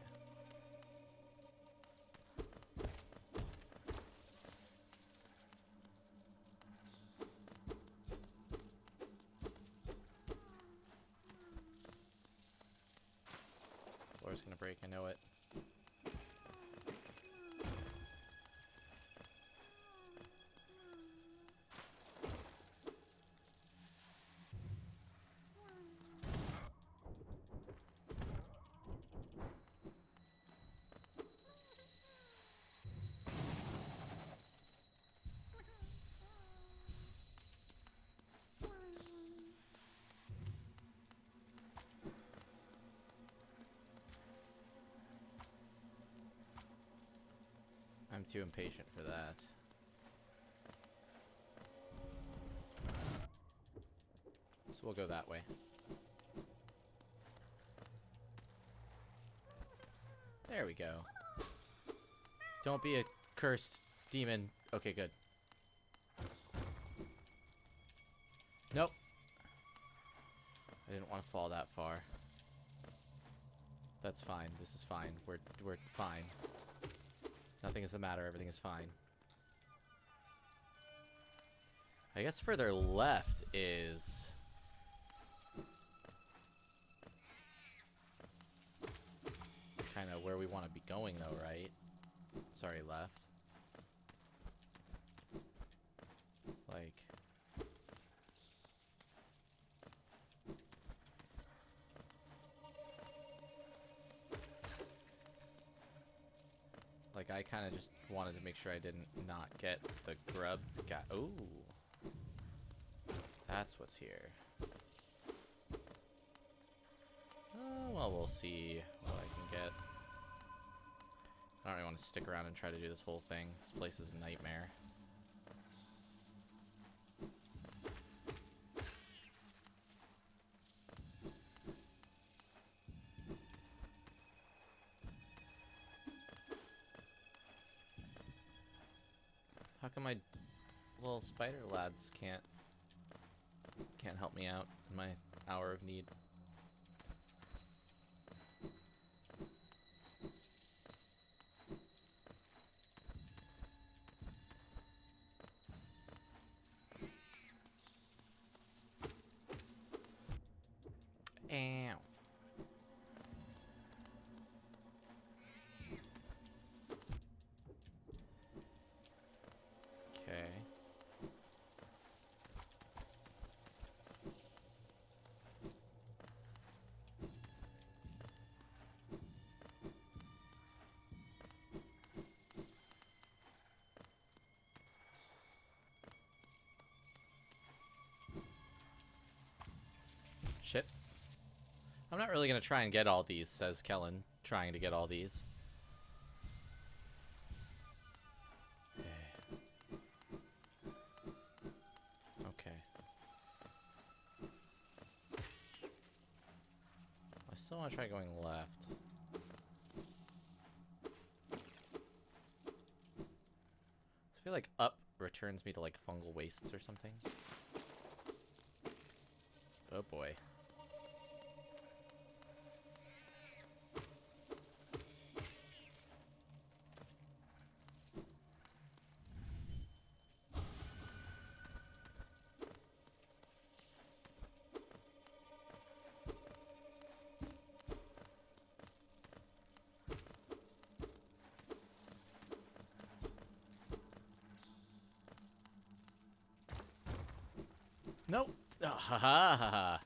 Floor's gonna break, I know it. I'm too impatient for that. So we'll go that way. There we go. Don't be a cursed demon. Okay, good. Nope. I didn't want to fall that far. That's fine. This is fine. We're fine. Nothing is the matter. Everything is fine. I guess further left is... kind of where we want to be going, though, right? Sorry, left. Like... like, I kind of just wanted to make sure I didn't not get the grub. Ooh. That's what's here. Well, we'll see what I can get. I don't really want to stick around and try to do this whole thing. This place is a nightmare. How come my little spider lads can't help me out in my hour of need? Ow. Okay. Shit. I'm not really gonna try and get all these, says Kellen, trying to get all these. Okay. I still want to try going left. I feel like up returns me to like fungal wastes or something. Oh boy. Nope. Oh, ha ha ha ha.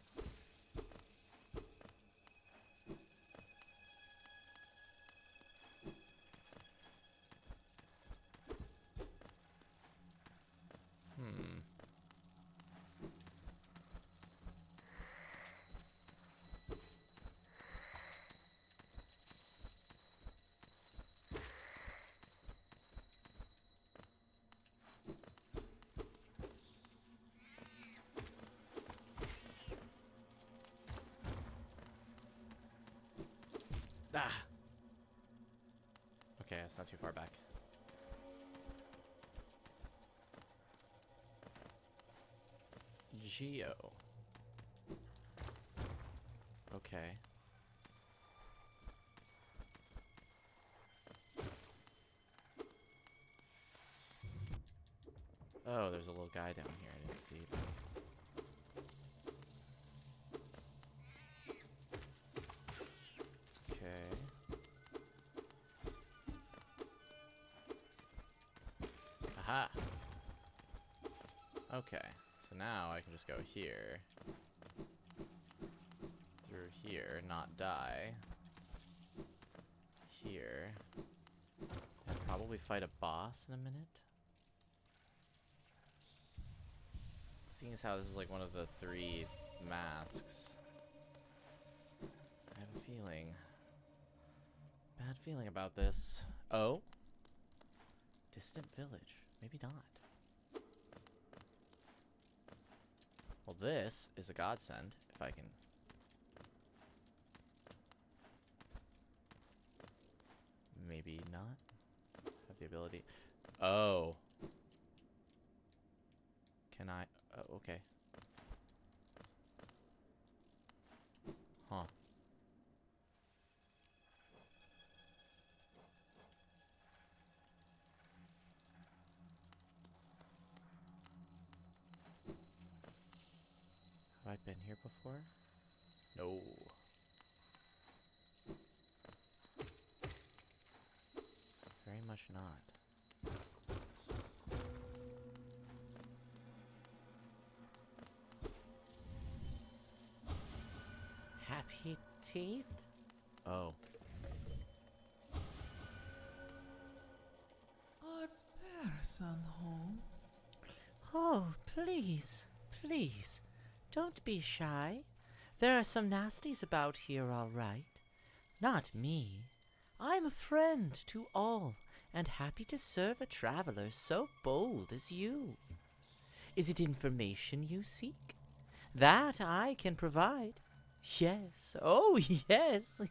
Ah. Okay, that's not too far back. Geo. Okay. Oh, there's a little guy down here. I didn't see. Okay. Aha. Okay. So now I can just go here. Through here, not die. Here. And probably fight a boss in a minute. Seeing as how this is like one of the 3 masks, I have a feeling. Bad feeling about this. Oh. Distant village. Maybe not. Well, this is a godsend, if I can... Maybe not. Have the ability... Oh. Can I... Oh, okay. Huh. Have I been here before? No. Very much not. Happy teeth? Oh. Our person home. Oh, please, please, don't be shy. There are some nasties about here, all right. Not me. I'm a friend to all, and happy to serve a traveler so bold as you. Is it information you seek? That I can provide. Yes, oh yes.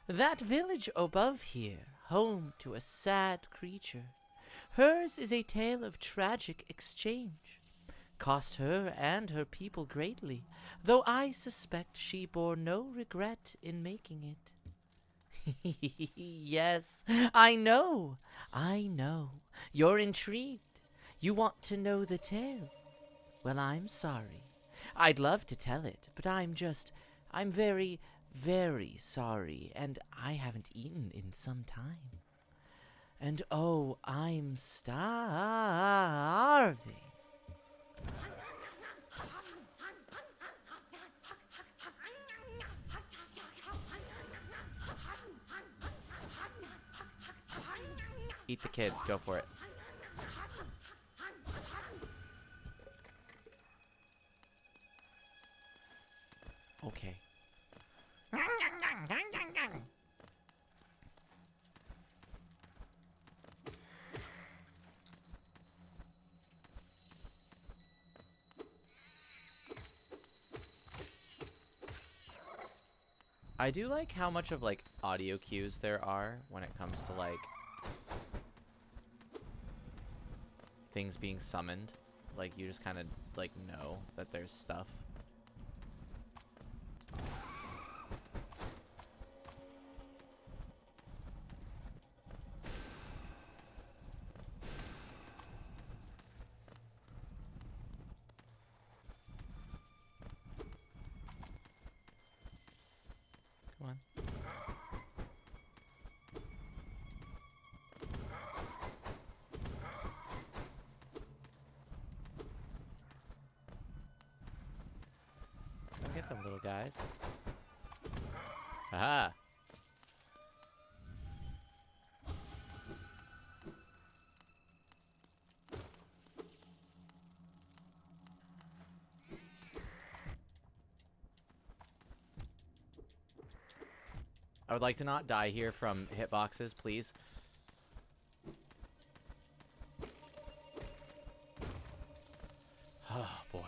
That village above here, home to a sad creature. Hers is a tale of tragic exchange. Cost her and her people greatly, though I suspect she bore no regret in making it. Yes, I know. You're intrigued. You want to know the tale. Well, I'm sorry. I'd love to tell it, but I'm very, very sorry, and I haven't eaten in some time. And oh, I'm starving. Eat the kids. Go for it. Okay. I do like how much of like audio cues there are when it comes to like things being summoned. Like you just kind of like know that there's stuff. Come on. Come get them, little guys. Aha! I would like to not die here from hitboxes, please. Oh, boy.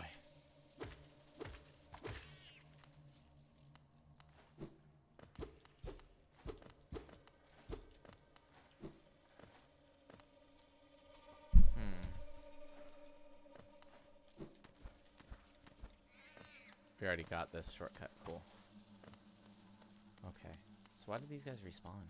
We already got this shortcut. Cool. Okay. So why did these guys respawn?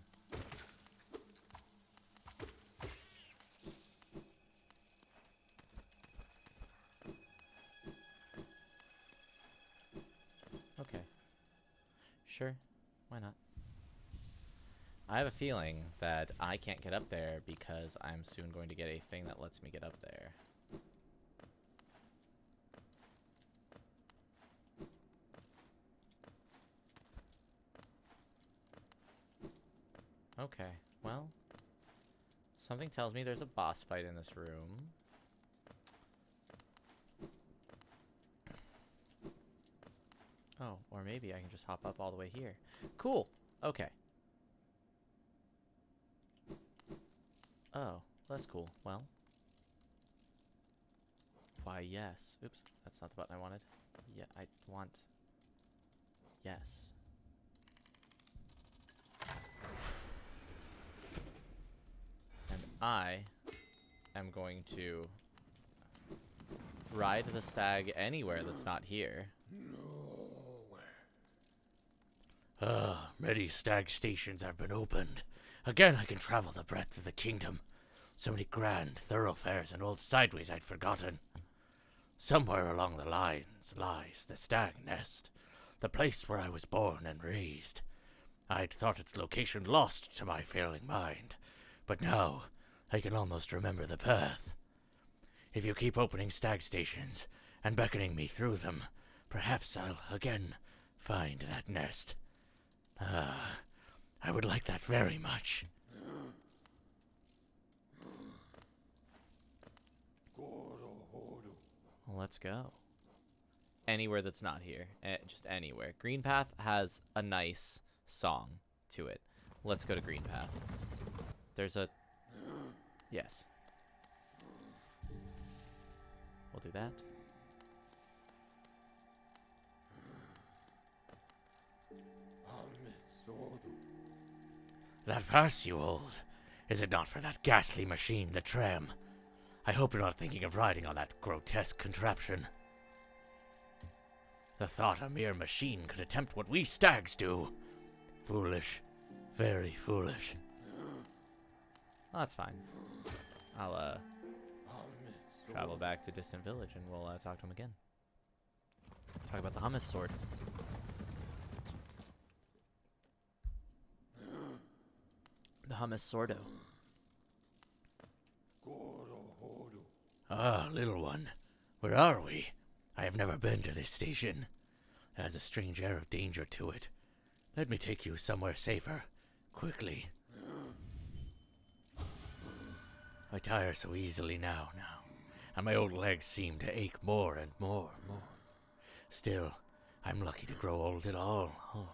Okay. Sure. Why not? I have a feeling that I can't get up there because I'm soon going to get a thing that lets me get up there. Okay, well, something tells me there's a boss fight in this room. Oh, or maybe I can just hop up all the way here. Cool. Okay. Oh, that's cool. Well. Why, yes. Oops, that's not the button I wanted. Yeah, I want... Yes. And I am going to ride the stag anywhere that's not here. Many stag stations have been opened. Again, I can travel the breadth of the kingdom. So many grand thoroughfares and old sideways I'd forgotten. Somewhere along the lines lies the stag nest, the place where I was born and raised. I'd thought its location lost to my failing mind, but now I can almost remember the path. If you keep opening stag stations and beckoning me through them, perhaps I'll again find that nest. I would like that very much. Well, let's go. Anywhere that's not here. Just anywhere. Green Path has a nice song to it. Let's go to Green Path. There's a... Yes. We'll do that. That pass you hold. Is it not for that ghastly machine, the tram? I hope you're not thinking of riding on that grotesque contraption. The thought a mere machine could attempt what we stags do. Foolish. Very foolish. Oh, that's fine. I'll, travel back to Distant Village and we'll, talk to him again. Talk about the hummus sword. The hummus swordo. Ah, little one. Where are we? I have never been to this station. It has a strange air of danger to it. Let me take you somewhere safer. Quickly. I tire so easily now, and my old legs seem to ache more and more. Still, I'm lucky to grow old at all. Oh,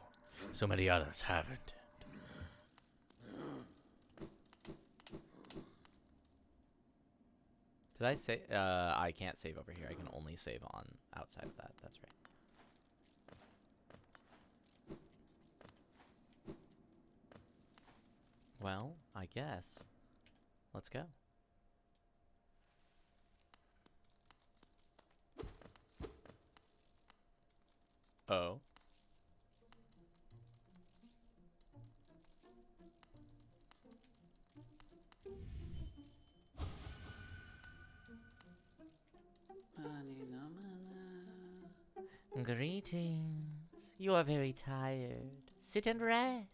so many others haven't. Did I say... I can't save over here. I can only save on outside of that. That's right. Well, I guess. Let's go. Oh. Greetings. You are very tired. Sit and rest.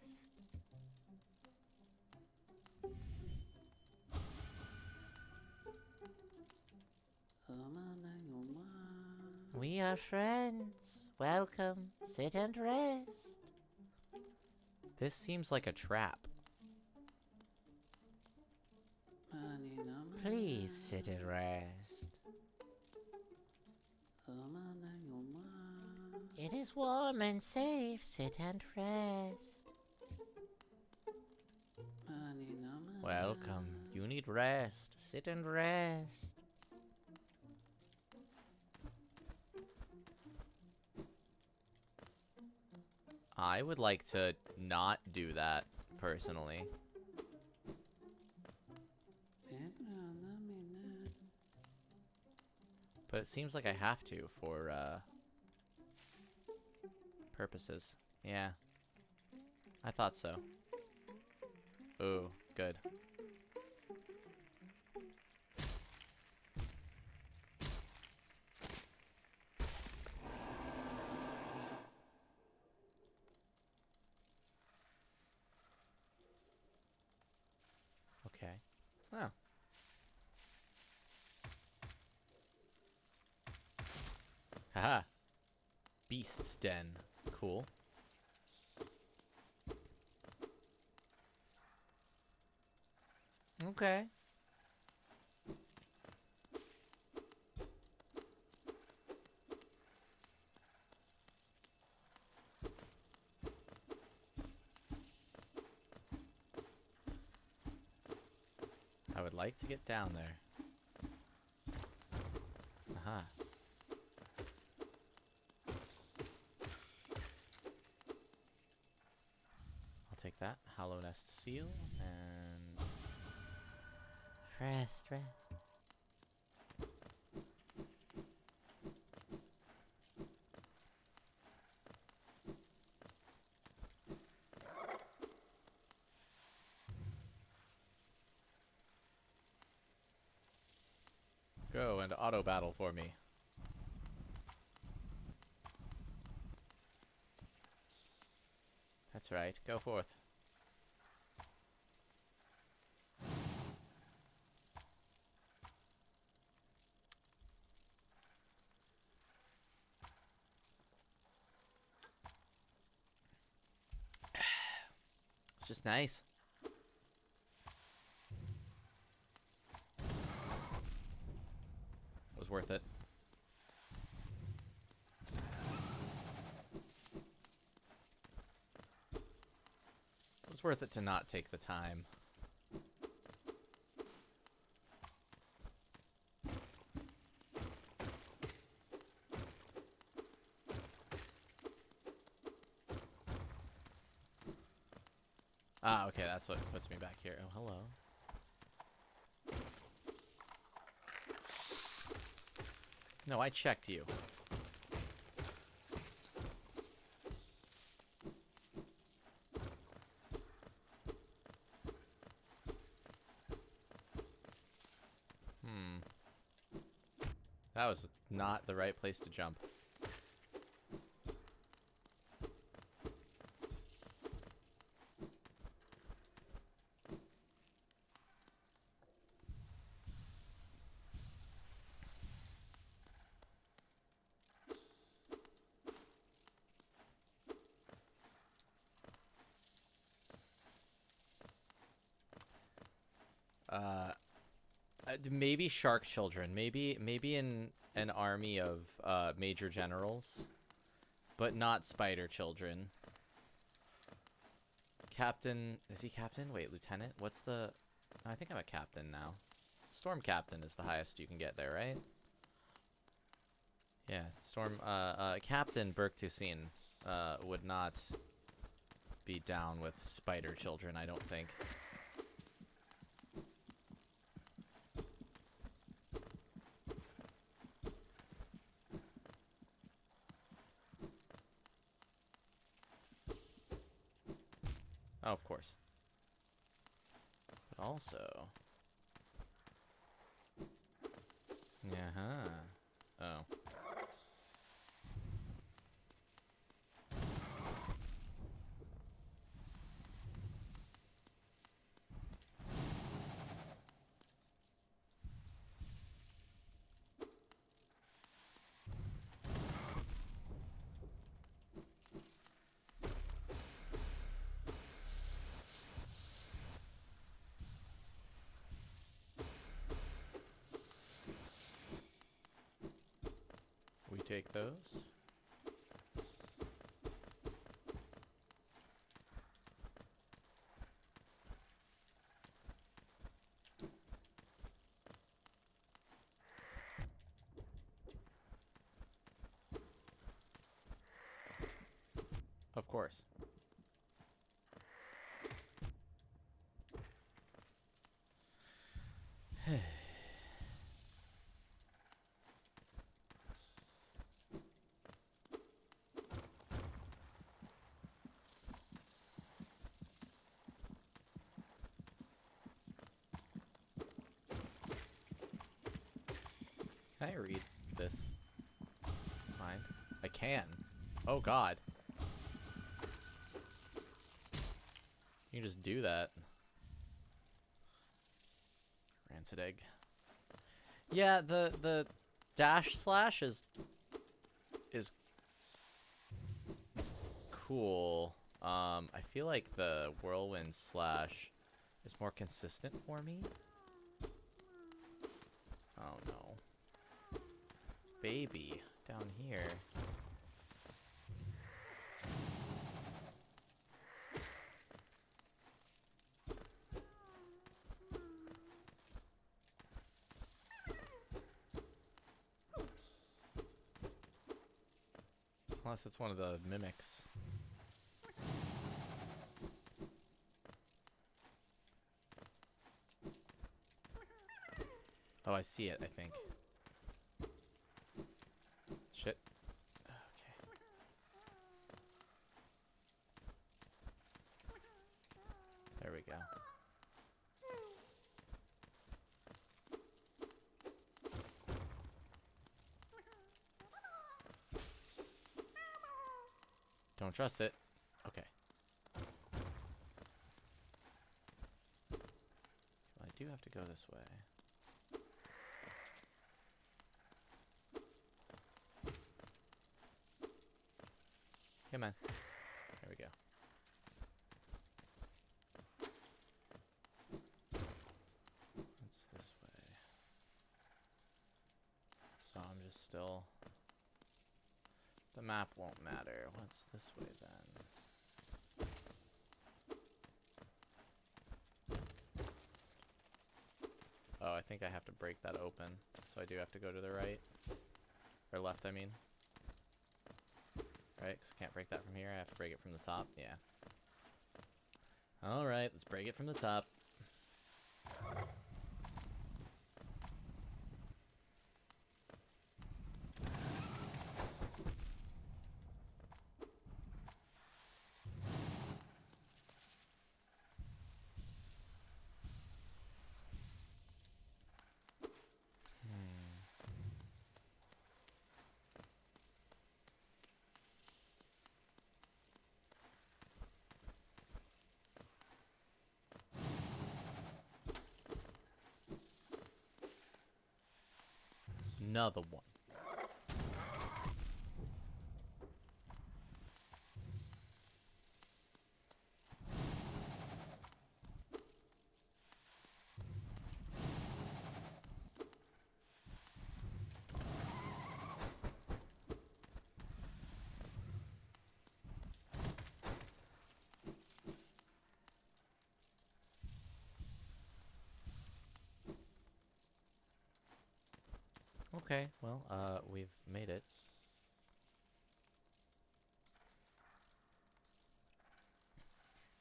We are friends. Welcome. Sit and rest. This seems like a trap. Please sit and rest. It is warm and safe. Sit and rest. Welcome. You need rest. Sit and rest. I would like to not do that, personally. But it seems like I have to for, purposes. Yeah. I thought so. Ooh, good. Okay. Oh. Haha. Beast's Den. Cool. Okay. I I would like to get down there. Aha. I'll take that. Hollow Nest Seal and Rest. go and auto battle for me. That's right. Go forth. It's just nice. It was worth it. It was worth it to not take the time. Ah, okay, that's what puts me back here. Oh, hello. No, I checked you. That was not the right place to jump. Maybe shark children. Maybe in an army of major generals, but not spider children. Captain, is he captain? Wait, lieutenant? What's the? I think I'm a captain now. Storm captain is the highest you can get there, right? Yeah, storm. Captain Berktusin would not be down with spider children, I don't think. Oh, of course. But also... Yeah-huh. Oh. We take those. Of course. Can I read this? Fine. I can. Oh god. You can just do that. Rancid egg. Yeah, the dash slash is cool. I feel like the whirlwind slash is more consistent for me. Oh no. Baby, down here. Unless it's one of the mimics. Oh, I see it, I think. Shit. Okay. There we go. Don't trust it. Okay. Well, I do have to go this way. Come on. There we go. What's this way? Oh, I'm just still... The map won't matter. What's this way then? Oh, I think I have to break that open. So I do have to go to the right. Or left, I mean. Right, because I can't break that from here. I have to break it from the top. Yeah. Alright, let's break it from the top. Another one. Okay, well, we've made it.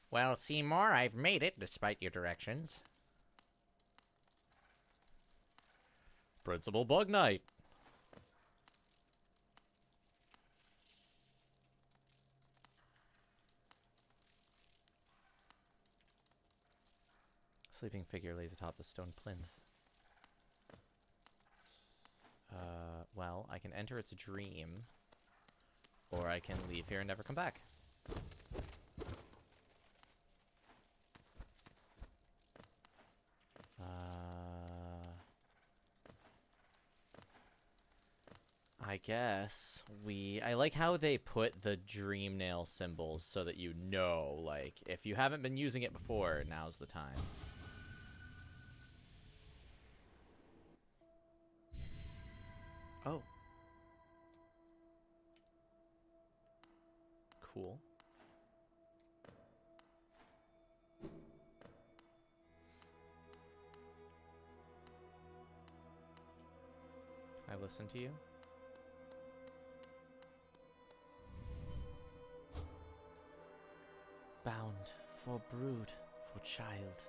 Well, Seymour, I've made it, despite your directions. Principal Bug Knight. Sleeping figure lays atop the stone plinth. Well, I can enter its dream, or I can leave here and never come back. I guess I like how they put the dream nail symbols so that you know, like, if you haven't been using it before, now's the time. Oh. Cool. Can I listen to you? Bound for brood, for child.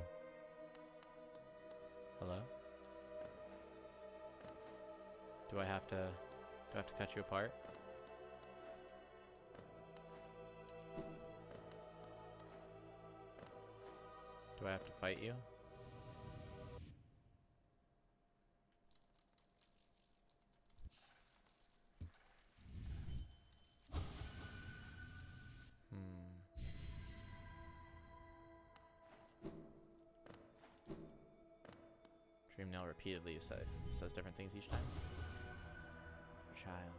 Hello? Do I have to cut you apart? Do I have to fight you? Dream nail repeatedly says different things each time. Child.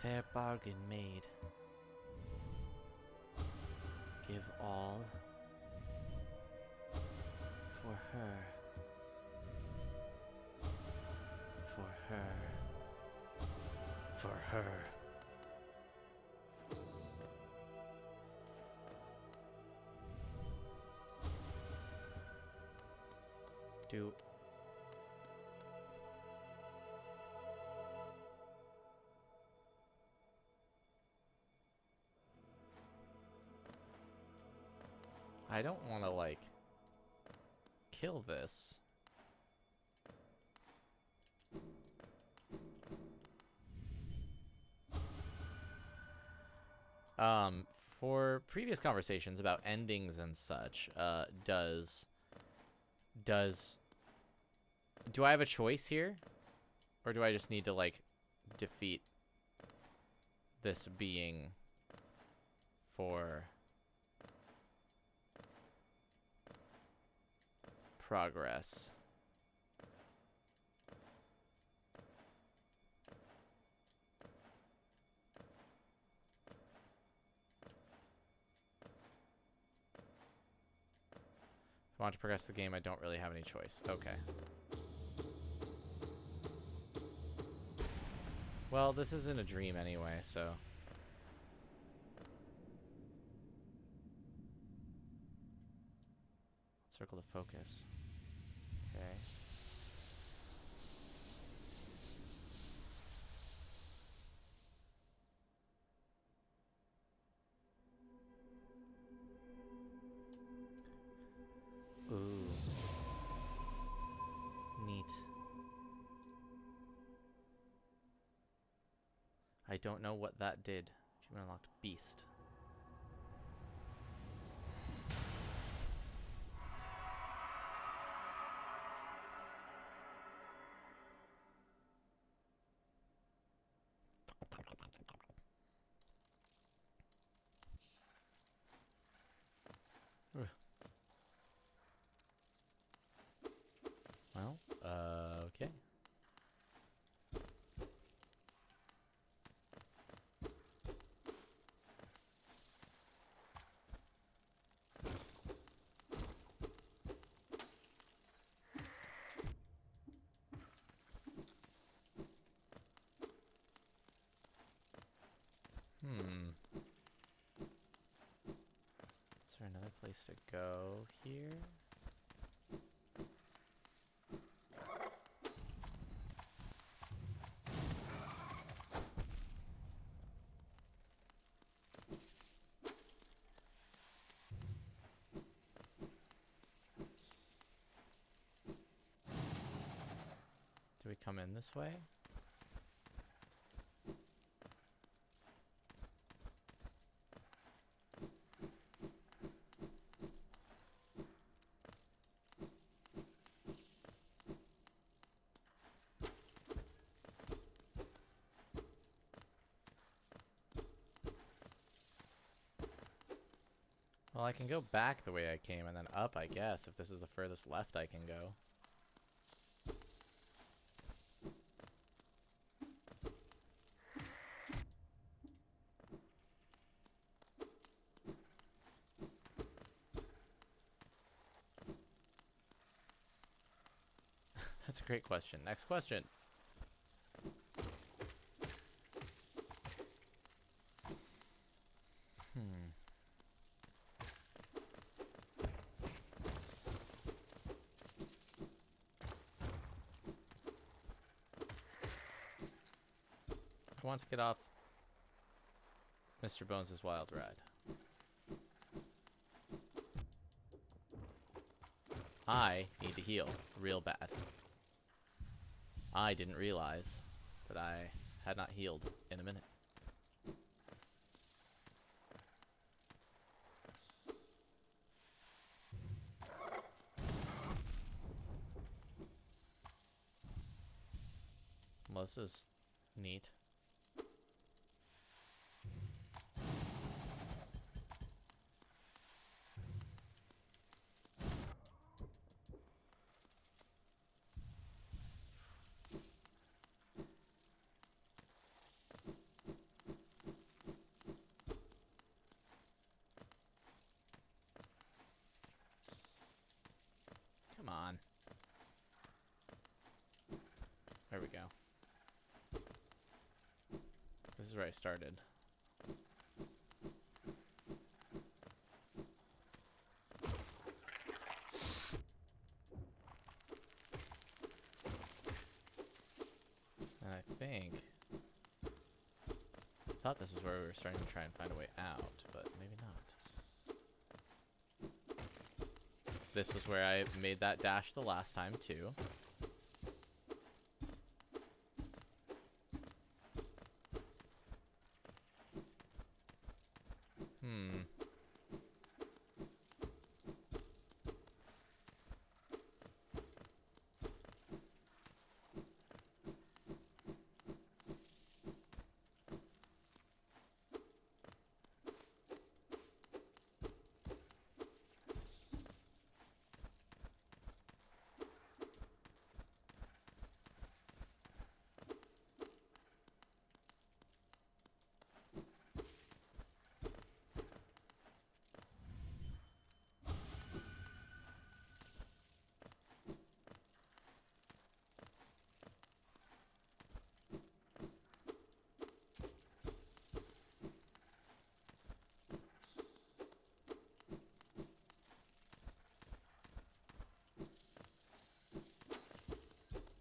Fair bargain made. Give all for her. For her. For her. I don't want to, like, kill this. For previous conversations about endings and such, do I have a choice here? Or do I just need to, like, defeat this being for progress? If I want to progress the game, I don't really have any choice. Okay. Well, this isn't a dream anyway, so... Circle to focus. Okay. Ooh. Neat. I don't know what that did. Achievement unlocked. Beast. Ugh. Well, okay. Is there another place to go here? Do we come in this way? Well, I can go back the way I came and then up, I guess, if this is the furthest left I can go. That's a great question. Next question. I want to get off Mr. Bones' wild ride. I need to heal real bad. I didn't realize that I had not healed in a minute. Well, this is neat. Come on. There we go. This is where I started. And I think... I thought this was where we were starting to try and find a way out, but maybe not. This was where I made that dash the last time, too.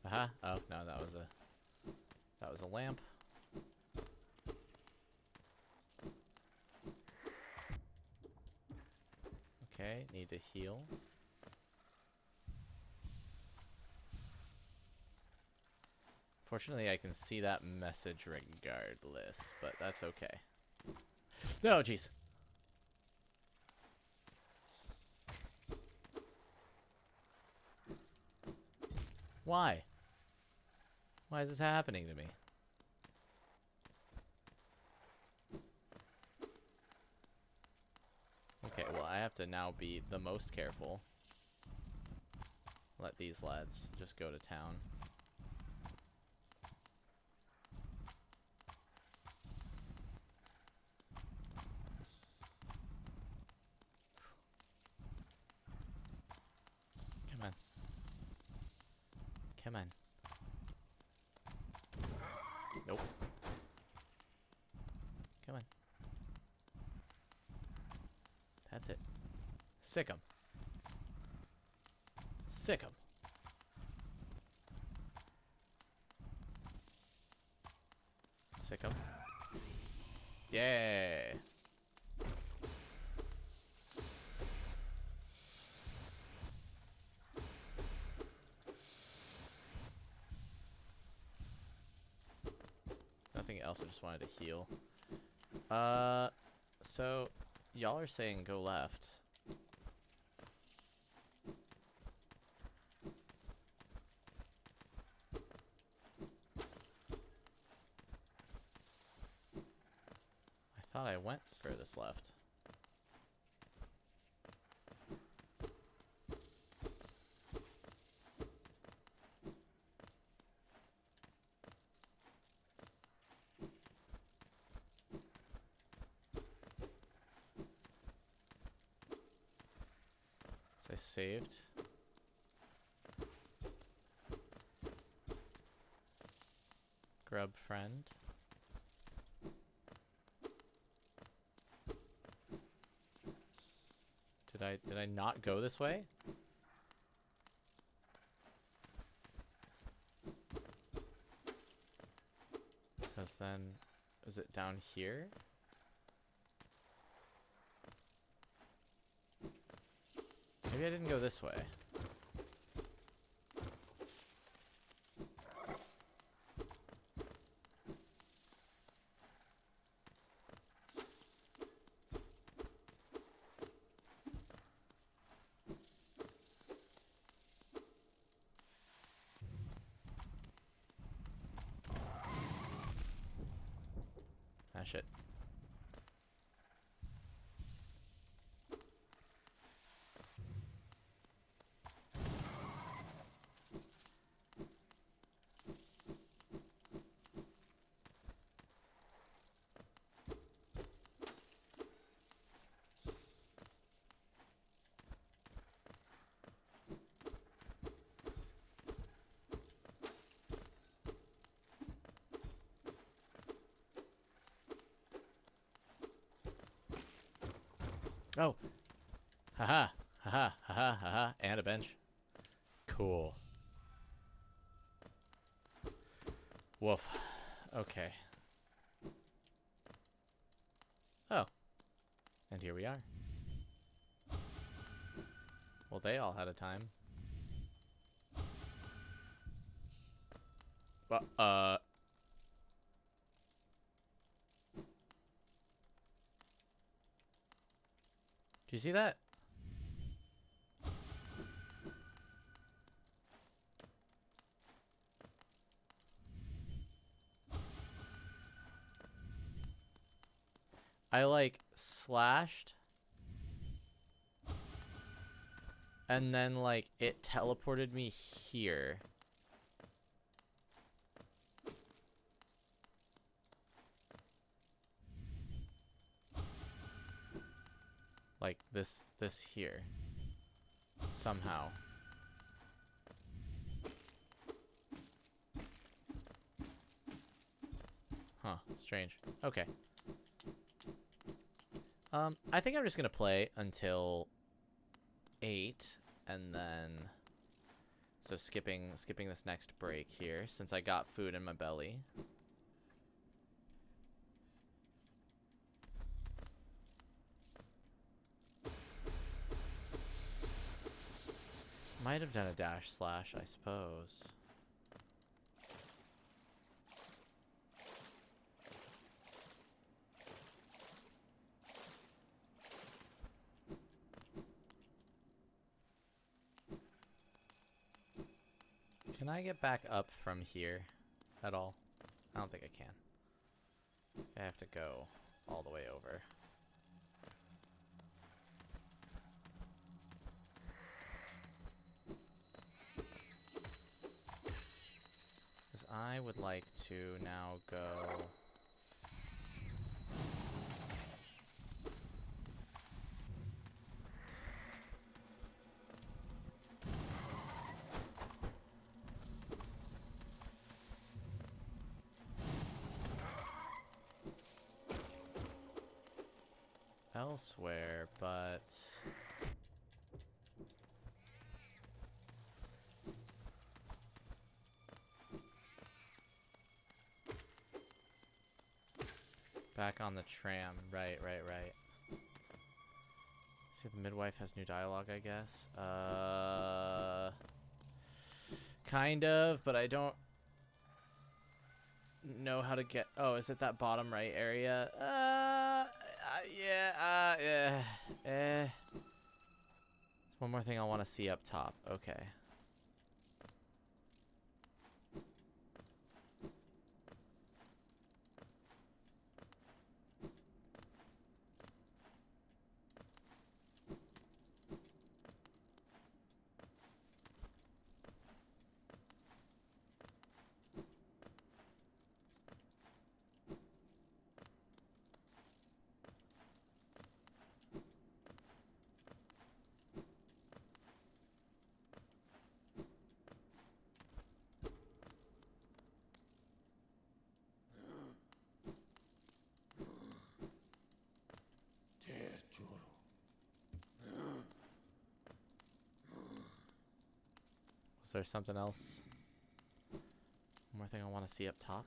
Aha. Oh, no, that was a lamp. Okay, need to heal. Fortunately, I can see that message regardless, but that's okay. No, jeez. Why? Why is this happening to me? Okay, well, I have to now be the most careful. Let these lads just go to town. Come on. Come on. Nope. Come on. That's it. Sick 'em. Sick 'em. Sick 'em. Yeah. Nothing else, I just wanted to heal. So y'all are saying go left. I thought I went furthest left. So I saved. Grub friend. Did I not go this way? Because then, is it down here? Maybe I didn't go this way. Ah, shit. Oh. Haha. Haha. Haha. Haha. And a bench. Cool. Woof. Okay. Oh. And here we are. Well, they all had a time. But, do you see that? I like slashed and then like it teleported me here. Like this here somehow. Huh, strange. Okay. I think I'm just gonna play until 8 and then so skipping this next break here since I got food in my belly. Might have done a dash slash, I suppose. Can I get back up from here at all? I don't think I can. I have to go all the way over. Because I would like to now go... elsewhere, but back on the tram. Right. See, the midwife has new dialogue, I guess. Kind of, but I don't know how to get... Oh, is it that bottom right area? Yeah. There's one more thing I want to see up top. Okay. Was there something else? One more thing I want to see up top.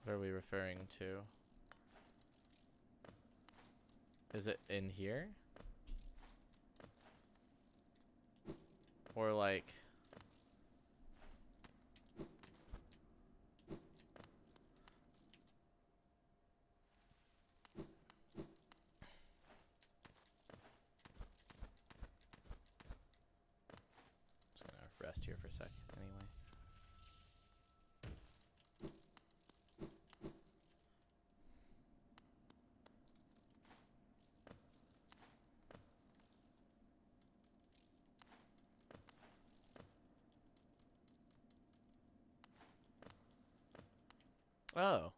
What are we referring to? Is it in here? Or like... Just gonna rest here for a second anyway. Oh.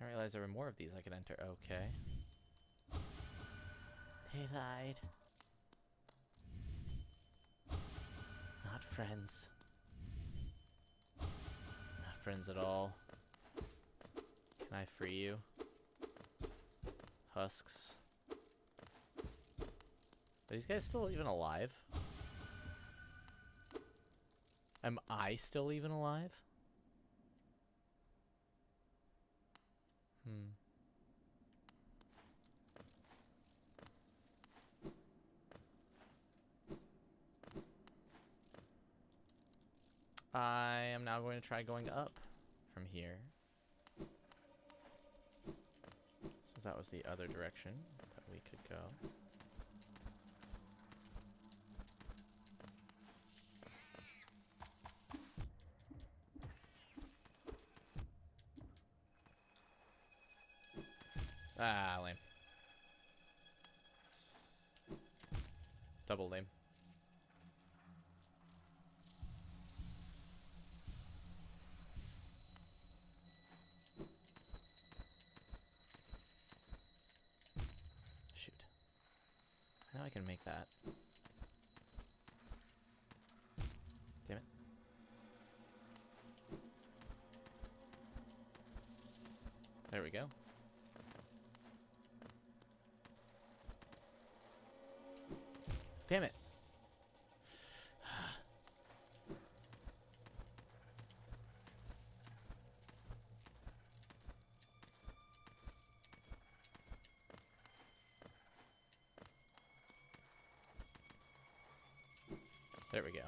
I realized there were more of these I could enter. Okay. They lied. Not friends. Not friends at all. Can I free you? Husks. Are these guys still even alive? Am I still even alive? I am now going to try going up from here. Since that was the other direction that we could go. Ah, lame. Double lame. Shoot. Now I can make that. Damn it. There we go. Damn it. There we go.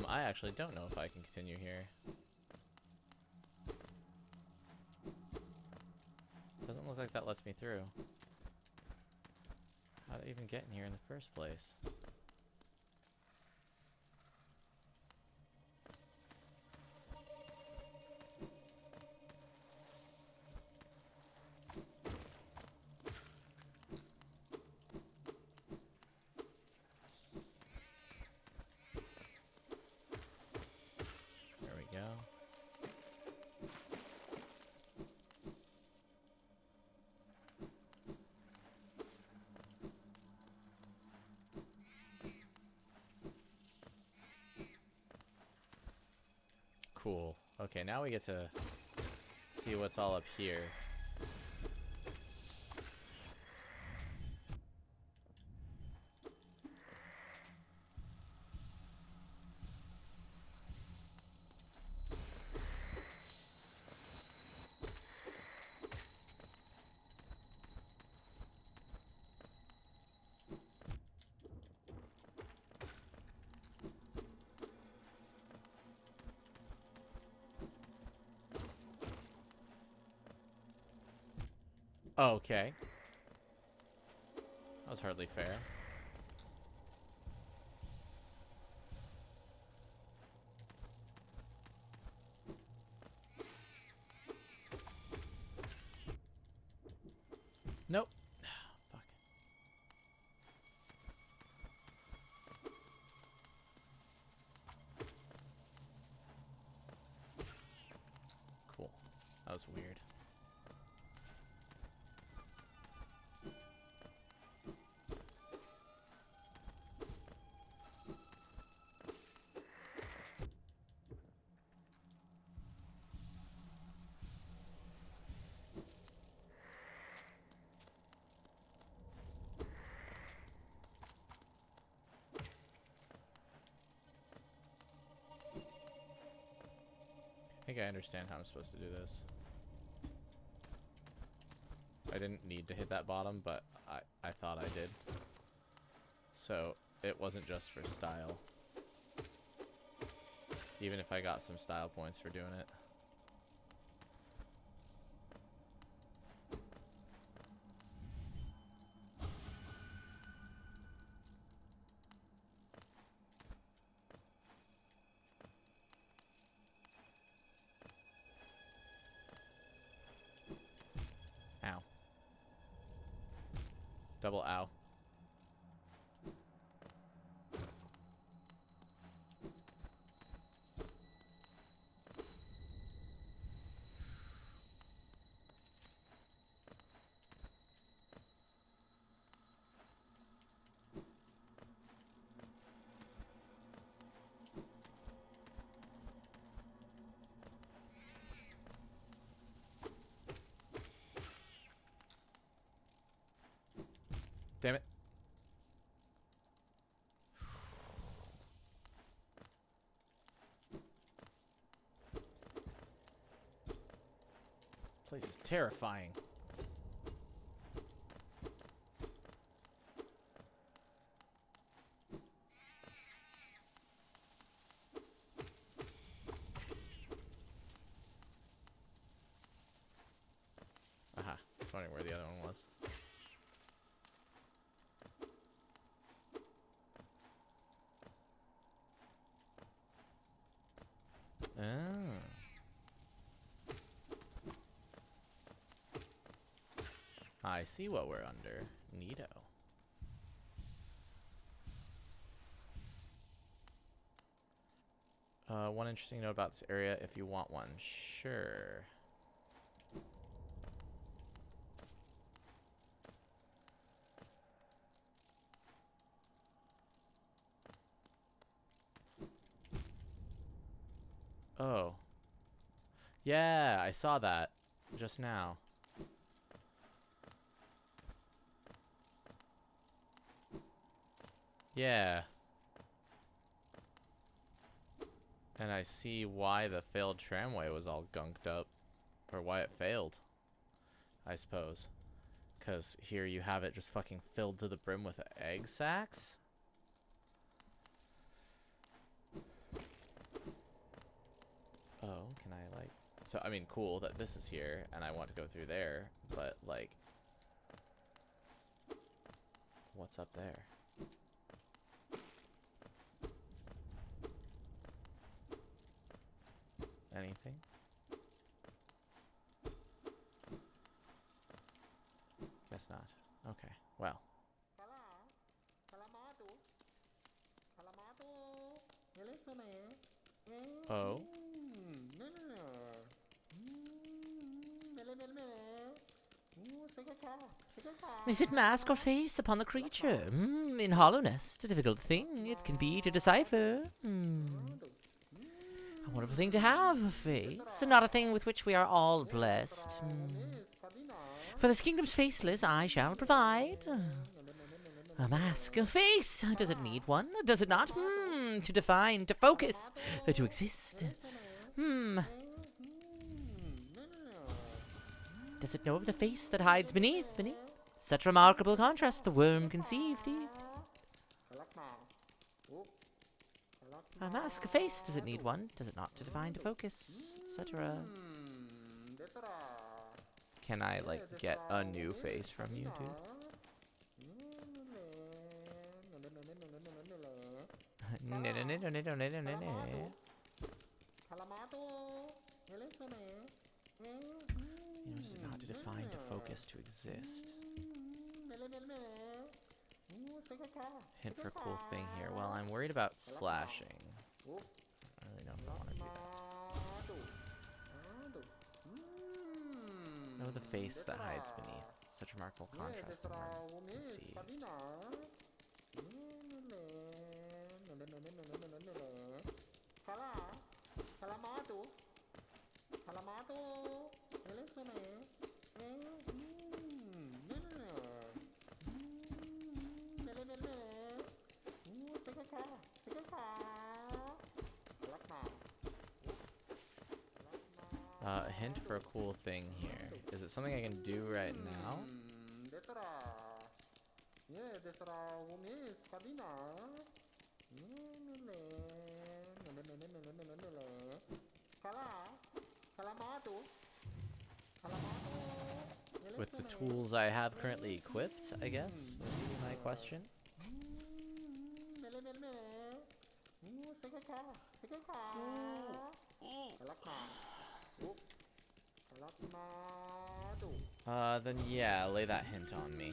I actually don't know if I can continue here. Doesn't look like that lets me through. How did I even get in here in the first place? There we go. Cool. Okay, now we get to see what's all up here. Okay. That was hardly fair. Nope. Fuck. Cool. That was weird. I think I understand how I'm supposed to do this. I didn't need to hit that bottom, but I thought I did. So it wasn't just for style. Even if I got some style points for doing it. Ow. Double ow. Damn it. place is terrifying. Aha. I was wondering where the other one was. Oh. I see what we're under. Neato. One interesting note about this area, if you want one. Sure. Oh. Yeah, I saw that just now. Yeah. And I see why the failed tramway was all gunked up. Or why it failed, I suppose. Because here you have it just fucking filled to the brim with egg sacs. Oh, can I, like... So, I mean, cool that this is here, and I want to go through there, but, like... What's up there? Anything? Guess not. Okay, well. Oh? Is it mask or face upon the creature? In hollowness, a difficult thing it can be to decipher. A wonderful thing to have, a face, and not a thing with which we are all blessed. For this kingdom's faceless I shall provide. A mask, a face. Does it need one? Does it not? To define, to focus, to exist. Does it know of the face that hides beneath? Such remarkable contrast the worm conceived. A mask, a face. Does it need one? Does it not? To define, to focus, etc. Can I, like, get a new face from you, dude? You know, does it not to define, to focus, to exist? Hint for a cool thing here. Well, I'm worried about slashing. I don't really know if I want to do that. Know the face that hides beneath. Such remarkable contrast the worm conceived. A hint for a cool thing here. Is it something I can do right now? With the tools I have currently equipped, I guess, would be my question. Then yeah, lay that hint on me.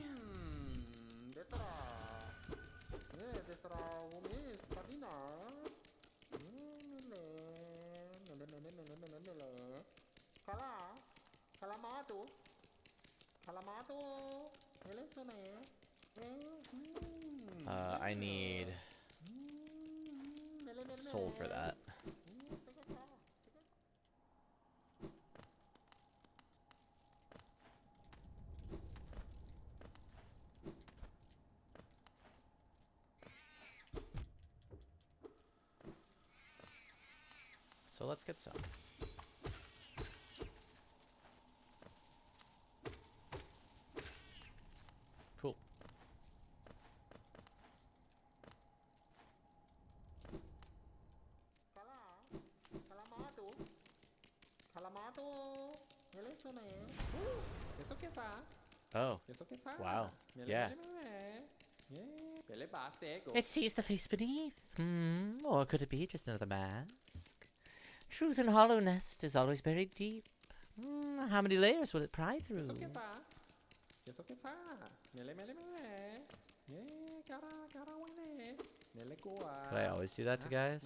I need soul for that. So let's get some. Oh. Wow. Yeah. It sees the face beneath. Or could it be just another mask? Truth in hollow nest is always buried deep. How many layers will it pry through? Could I always do that to guys?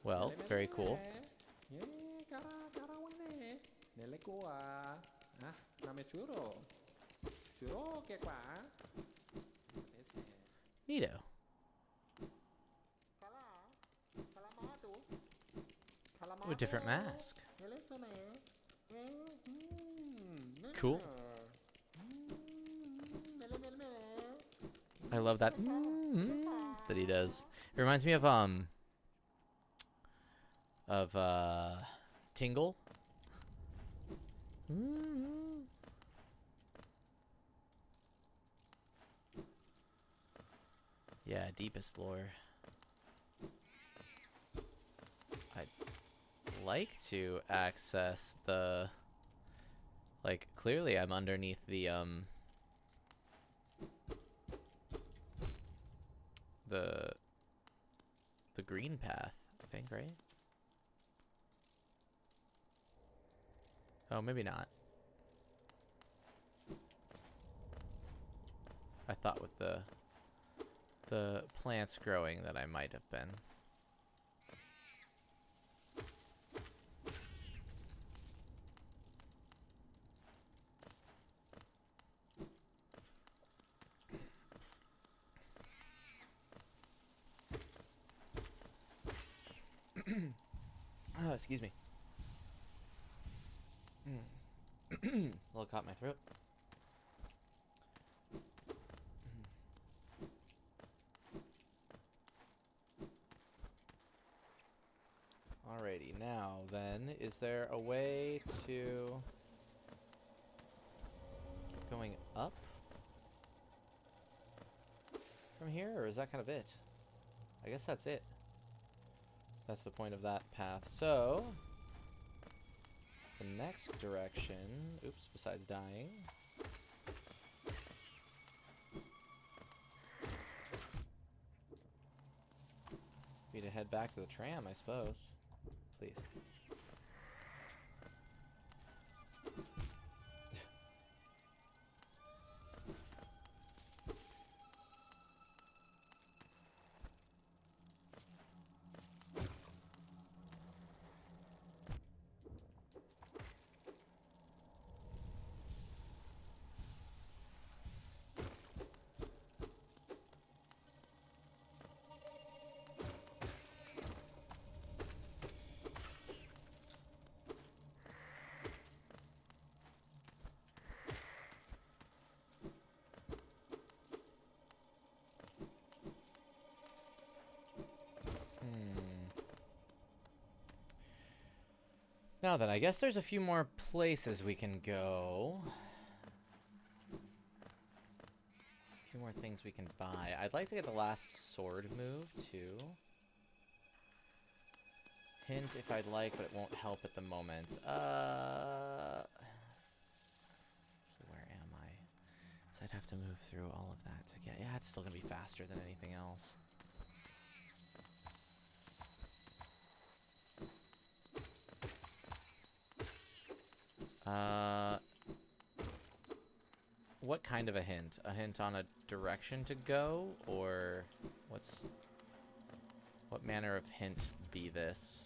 Well, very cool. Neato. Ooh, a different mask. Cool. I love that that he does. It reminds me of Tingle. Yeah, deepest lore. I'd like to access the, like, clearly I'm underneath the green path, I think, right? Oh, maybe not. I thought with the plants growing that I might have been. Oh, excuse me. A little caught in my throat. Alrighty, now then, is there a way to keep going up from here, or is that kind of it? I guess that's it. That's the point of that path. So, the next direction, oops, besides dying, be to head back to the tram, I suppose. Please. Now then, I guess there's a few more places we can go. A few more things we can buy. I'd like to get the last sword move, too. Hint if I'd like, but it won't help at the moment. So where am I? So I'd have to move through all of that to get... Yeah, it's still going to be faster than anything else. What kind of a hint? A hint on a direction to go, or what manner of hint be this?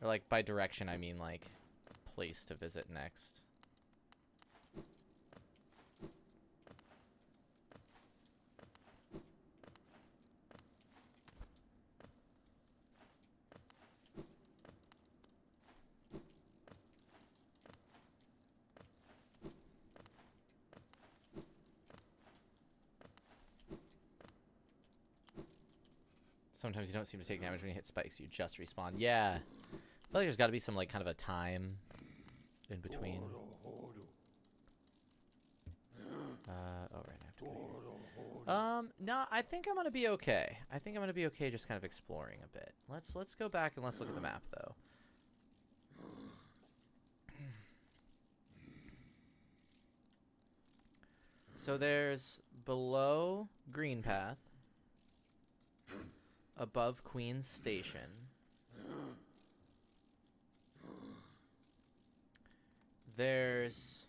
Or like by direction I mean like place to visit next. Sometimes you don't seem to take damage when you hit spikes, you just respawn. Yeah. I feel like there's got to be some, like, kind of a time in between. Oh, right, I have to go here. No, I think I'm gonna be okay. I think I'm gonna be okay just kind of exploring a bit. Let's go back and let's look at the map, though. So there's below Green Path, above Queen's Station. There's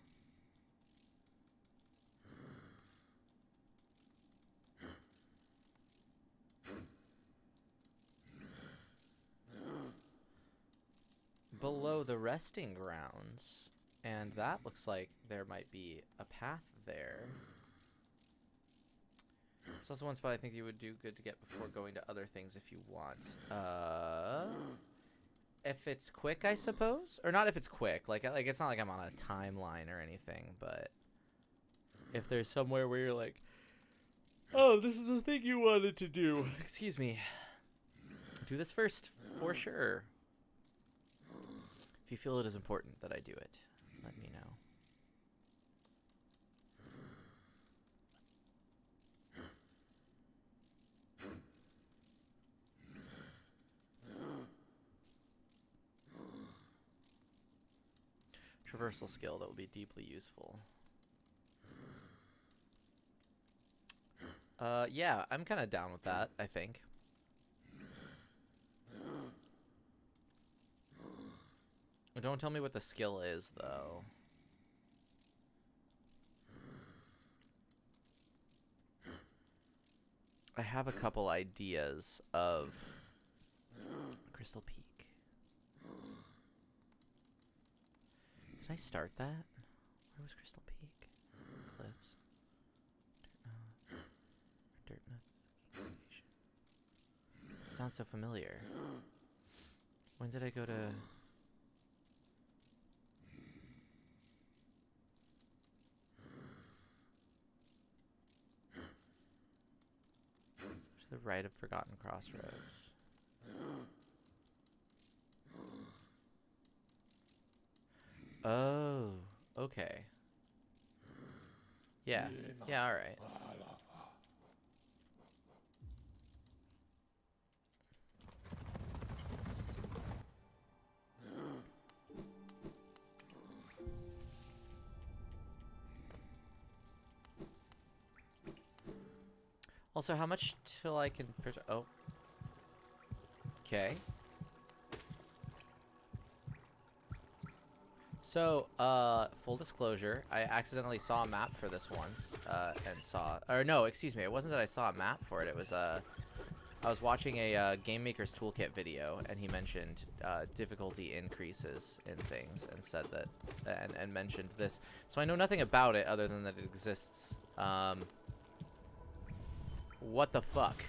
below the resting grounds, and that looks like there might be a path there. It's also one spot I think you would do good to get before going to other things if you want. If it's quick, I suppose, or not if it's quick. Like it's not like I'm on a timeline or anything, but if there's somewhere where you're like, oh, this is the thing you wanted to do. Excuse me. Do this first, for sure. If you feel it is important that I do it, let me know. Traversal skill that will be deeply useful. Yeah, I'm kind of down with that, I think. Don't tell me what the skill is, though. I have a couple ideas of Crystal Peak. Did I start that? Where was Crystal Peak? Cliffs. Dirtmouth. King Station. It sounds so familiar. When did I go to... to the right of Forgotten Crossroads. Oh, okay. Yeah. Yeah, all right. Also, how much till I can... Oh. Okay. So, full disclosure, I accidentally saw a map for this once, and saw... Or no, excuse me, it wasn't that I saw a map for it, it was, I was watching a Game Maker's Toolkit video, and he mentioned difficulty increases in things, and said that... And mentioned this. So I know nothing about it other than that it exists. What the fuck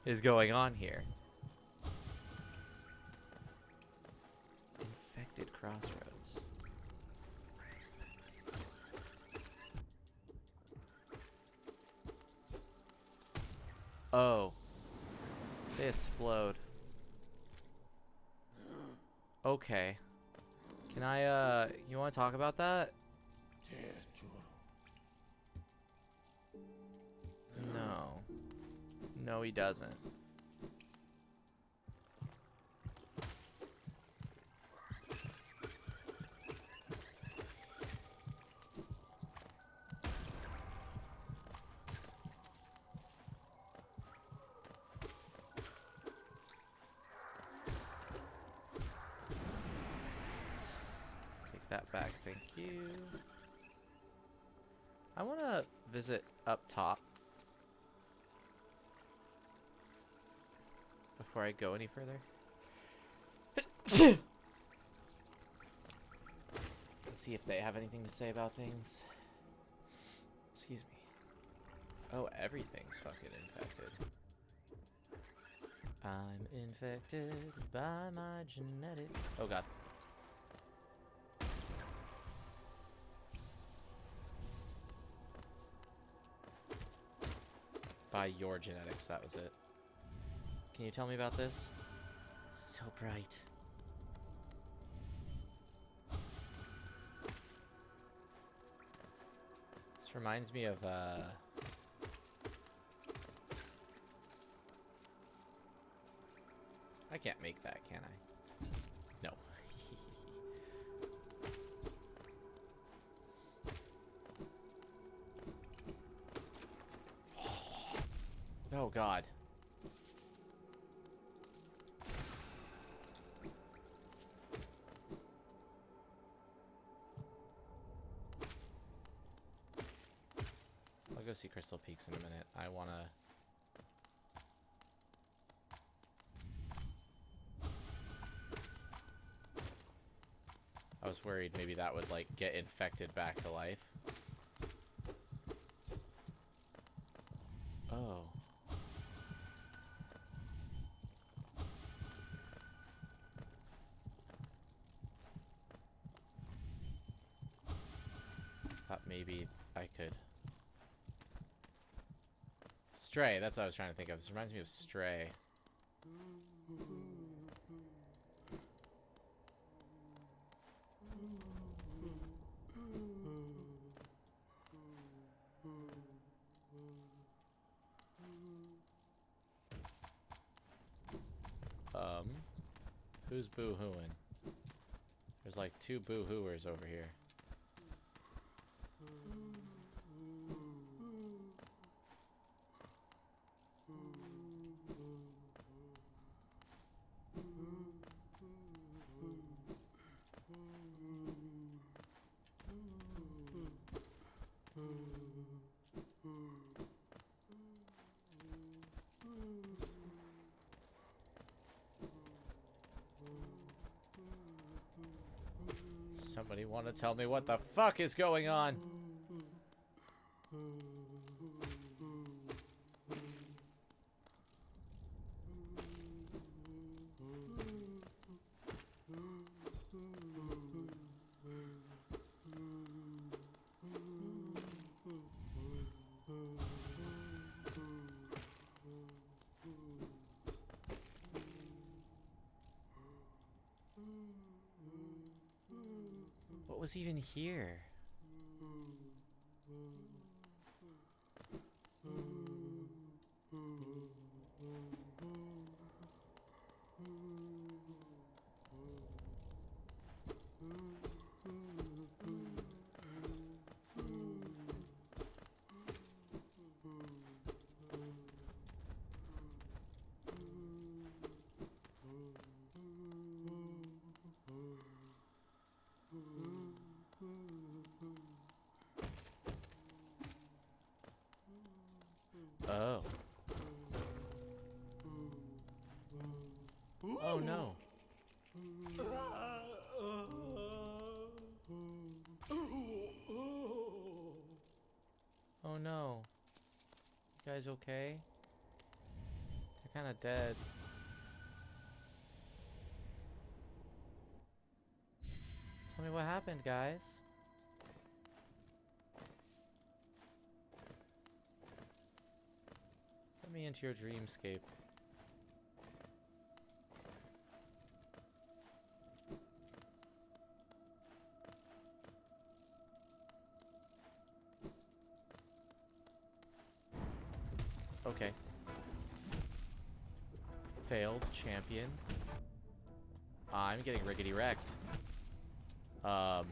is going on here? Infected Crossroads. Oh. They explode. Okay. Can I, you want to talk about that? No. No, he doesn't. Take that back, thank you. I want to visit up top. Before I go any further. Let's see if they have anything to say about things. Excuse me. Oh, everything's fucking infected. I'm infected by my genetics. Oh god. By your genetics, that was it. Can you tell me about this? So bright. This reminds me of I can't make that, can I? No. Oh god. I'll go see Crystal Peaks in a minute. I wanna... I was worried maybe that would, like, get infected back to life. Oh. Thought maybe I could... Stray, that's what I was trying to think of. This reminds me of Stray. Who's boo-hooing? There's like 2 boo-hooers over here. Somebody want to tell me what the fuck is going on? What was even here? Oh. Oh no. Oh no. You guys okay? They're kind of dead. Tell me what happened, guys. Let me into your dreamscape. Okay. Failed champion. I'm getting riggedy wrecked. Huh.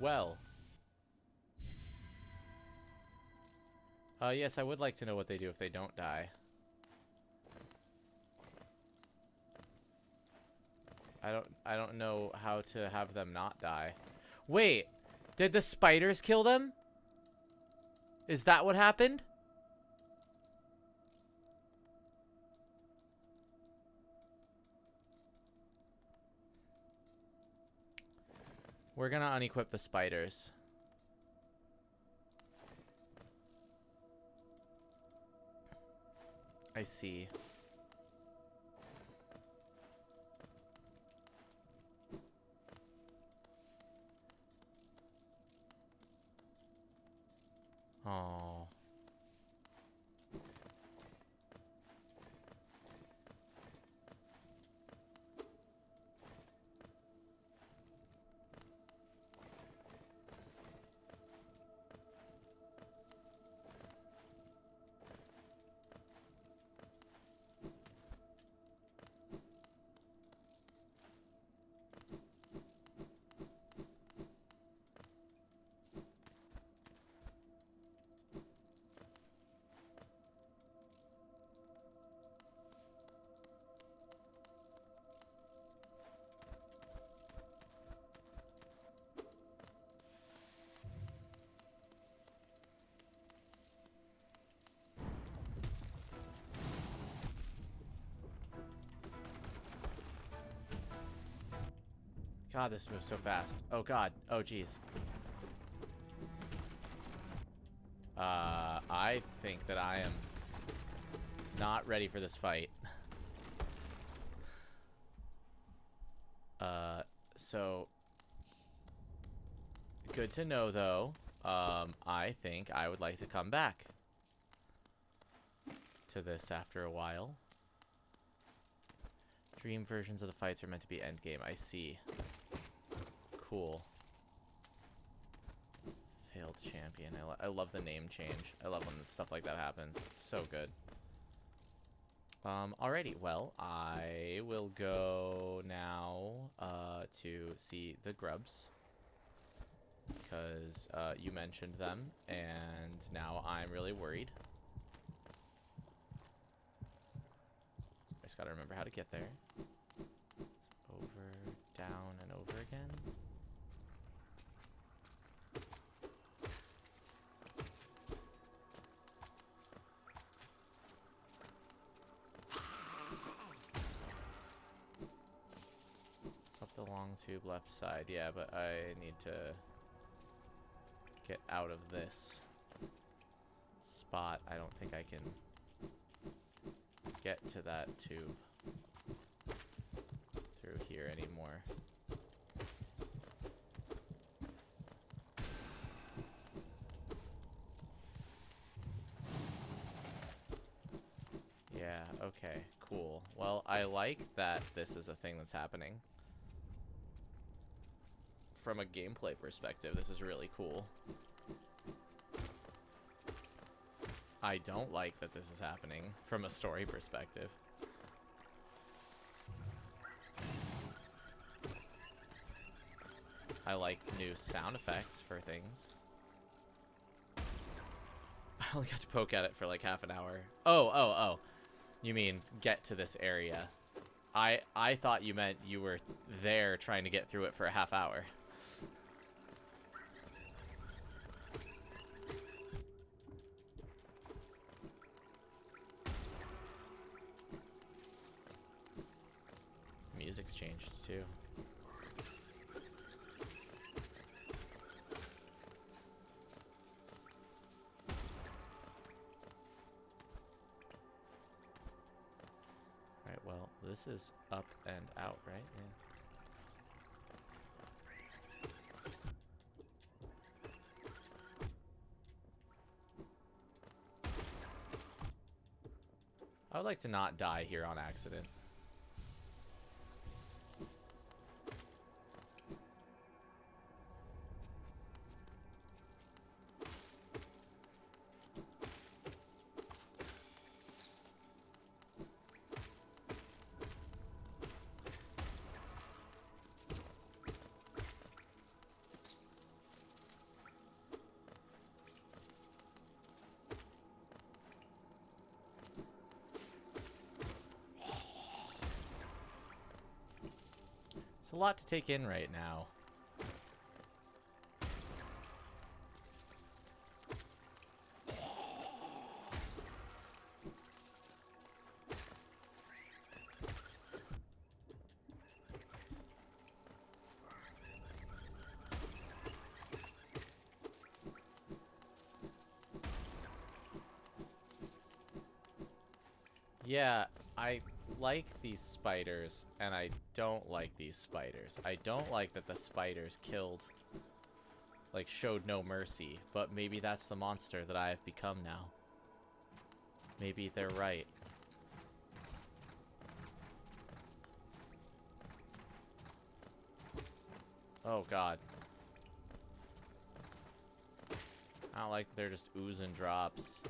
Well. Yes, I would like to know what they do if they don't die. I don't know how to have them not die. Wait, did the spiders kill them? Is that what happened? We're gonna unequip the spiders. I see. Oh. God, this moves so fast. Oh god. Oh jeez. I think that I am not ready for this fight. So good to know though. I think I would like to come back to this after a while. Dream versions of the fights are meant to be endgame. I see. Cool. Failed champion. I love the name change. I love when stuff like that happens. It's so good. Alrighty. Well, I will go now to see the grubs. Because you mentioned them, and now I'm really worried. I just gotta remember how to get there. Over, down, and over again. Up the long tube left side, yeah, but I need to get out of this spot. I don't think I can get to that tube through here anymore. Yeah, okay, cool. Well, I like that this is a thing that's happening. From a gameplay perspective, this is really cool. I don't like that this is happening from a story perspective. I like new sound effects for things. I only got to poke at it for like half an hour. Oh. You mean get to this area. I thought you meant you were there trying to get through it for a half hour. Music's changed too. Alright, well, this is up and out, right? Yeah. I would like to not die here on accident. It's a lot to take in right now. Yeah, I like these spiders, and I don't like these spiders. I don't like that the spiders killed, like, showed no mercy, but maybe that's the monster that I have become now. Maybe they're right. Oh, God. I don't like that they're just oozing drops.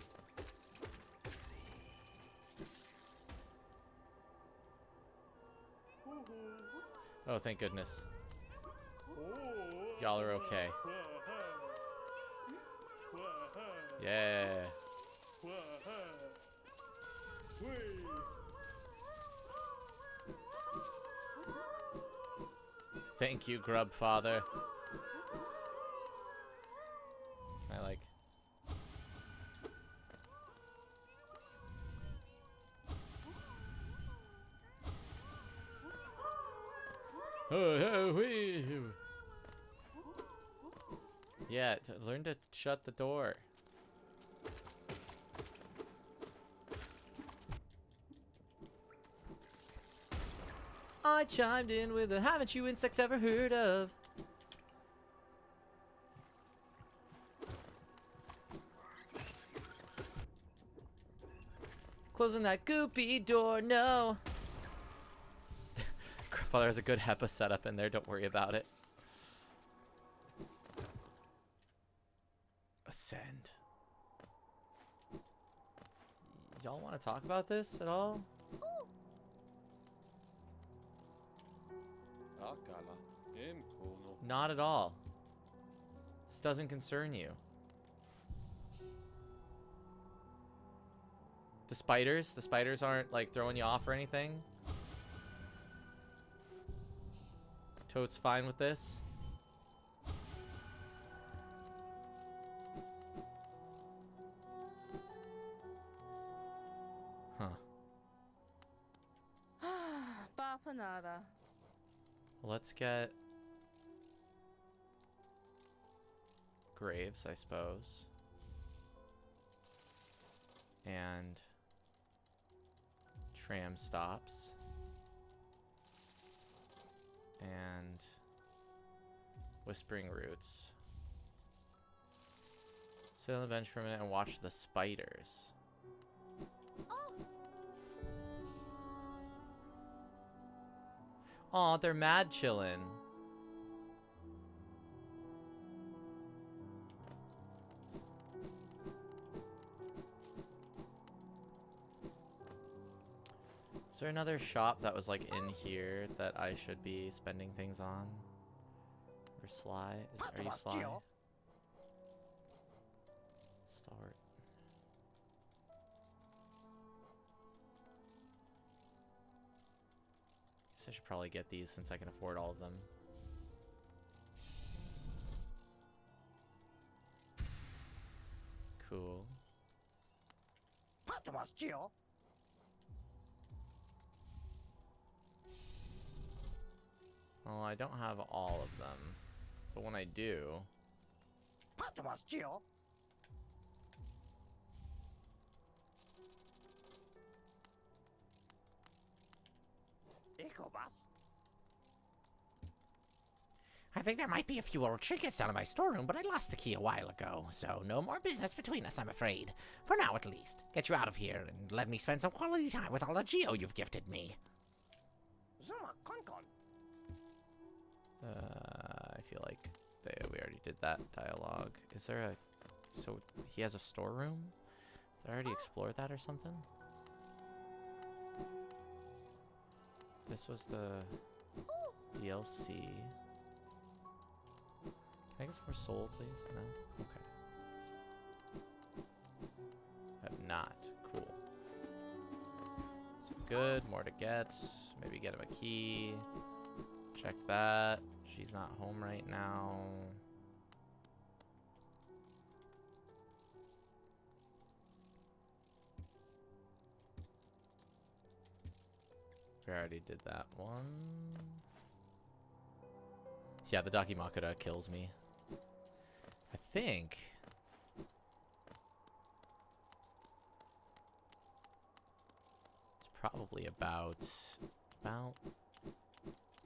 Oh, thank goodness. Y'all are okay. Yeah. Thank you, Grub Father. I like. Yeah, learn to shut the door. I chimed in with a haven't you insects ever heard of? Closing that goopy door, no. Grandfather has a good HEPA setup in there, don't worry about it. Ascend. Y'all want to talk about this at all? Not at all. This doesn't concern you. The spiders aren't like throwing you off or anything. Toad's fine with this. Huh. Bapanada. Let's get graves, I suppose. And tram stops. And whispering roots. Sit on the bench for a minute and watch the spiders. Aw, they're mad chillin'. Is there another shop that was like in here that I should be spending things on? Or Sly? Are you Sly? Stalwart. Guess I should probably get these since I can afford all of them. Cool. Well, I don't have all of them, but when I do... I think there might be a few old trinkets down in my storeroom, but I lost the key a while ago, so no more business between us, I'm afraid. For now, at least. Get you out of here and let me spend some quality time with all the geo you've gifted me. I feel like we already did that dialogue. Is there a... So, he has a storeroom? Did I already explore that or something? This was the DLC. Can I get some more soul, please? No? Okay. I have not. Cool. So good. More to get. Maybe get him a key. Check that. She's not home right now. We already did that one. Yeah, the Dakimakura kills me. I think... it's probably about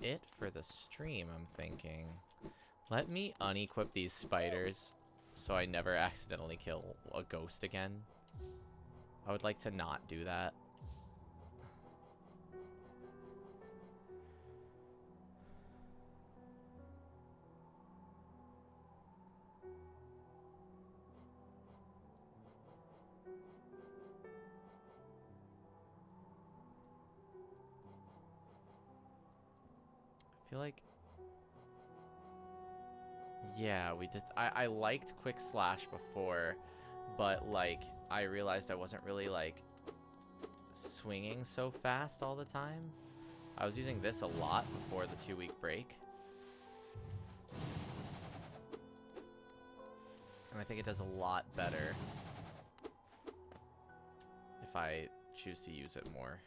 it for the stream, I'm thinking. Let me unequip these spiders so I never accidentally kill a ghost again. I would like to not do that. I feel like... yeah, we just... I liked Quick Slash before, but, like, I realized I wasn't really, like, swinging so fast all the time. I was using this a lot before the 2-week break. And I think it does a lot better if I choose to use it more.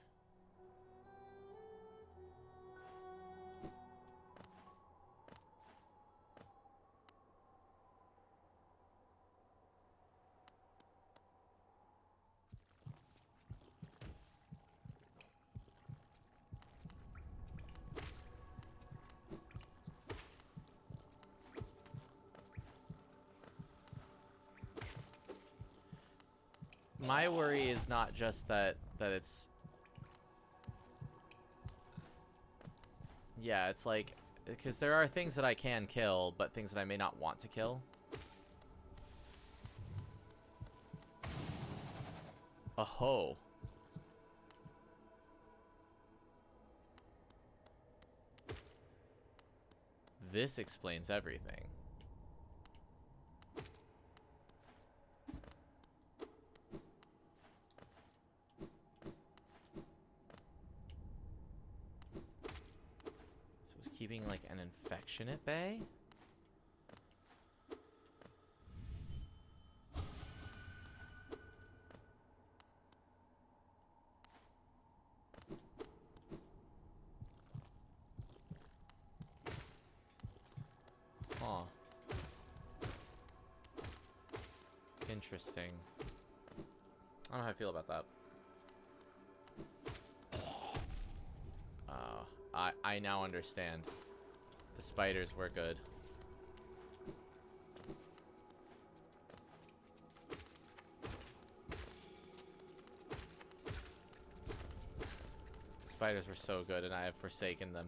my worry is not just that it's... Yeah, it's like... Because there are things that I can kill, but things that I may not want to kill. Oh. This explains everything. So it's keeping like an infection at bay? Huh. Interesting. I don't know how I feel about that. I now understand. The spiders were good. The spiders were so good, and I have forsaken them.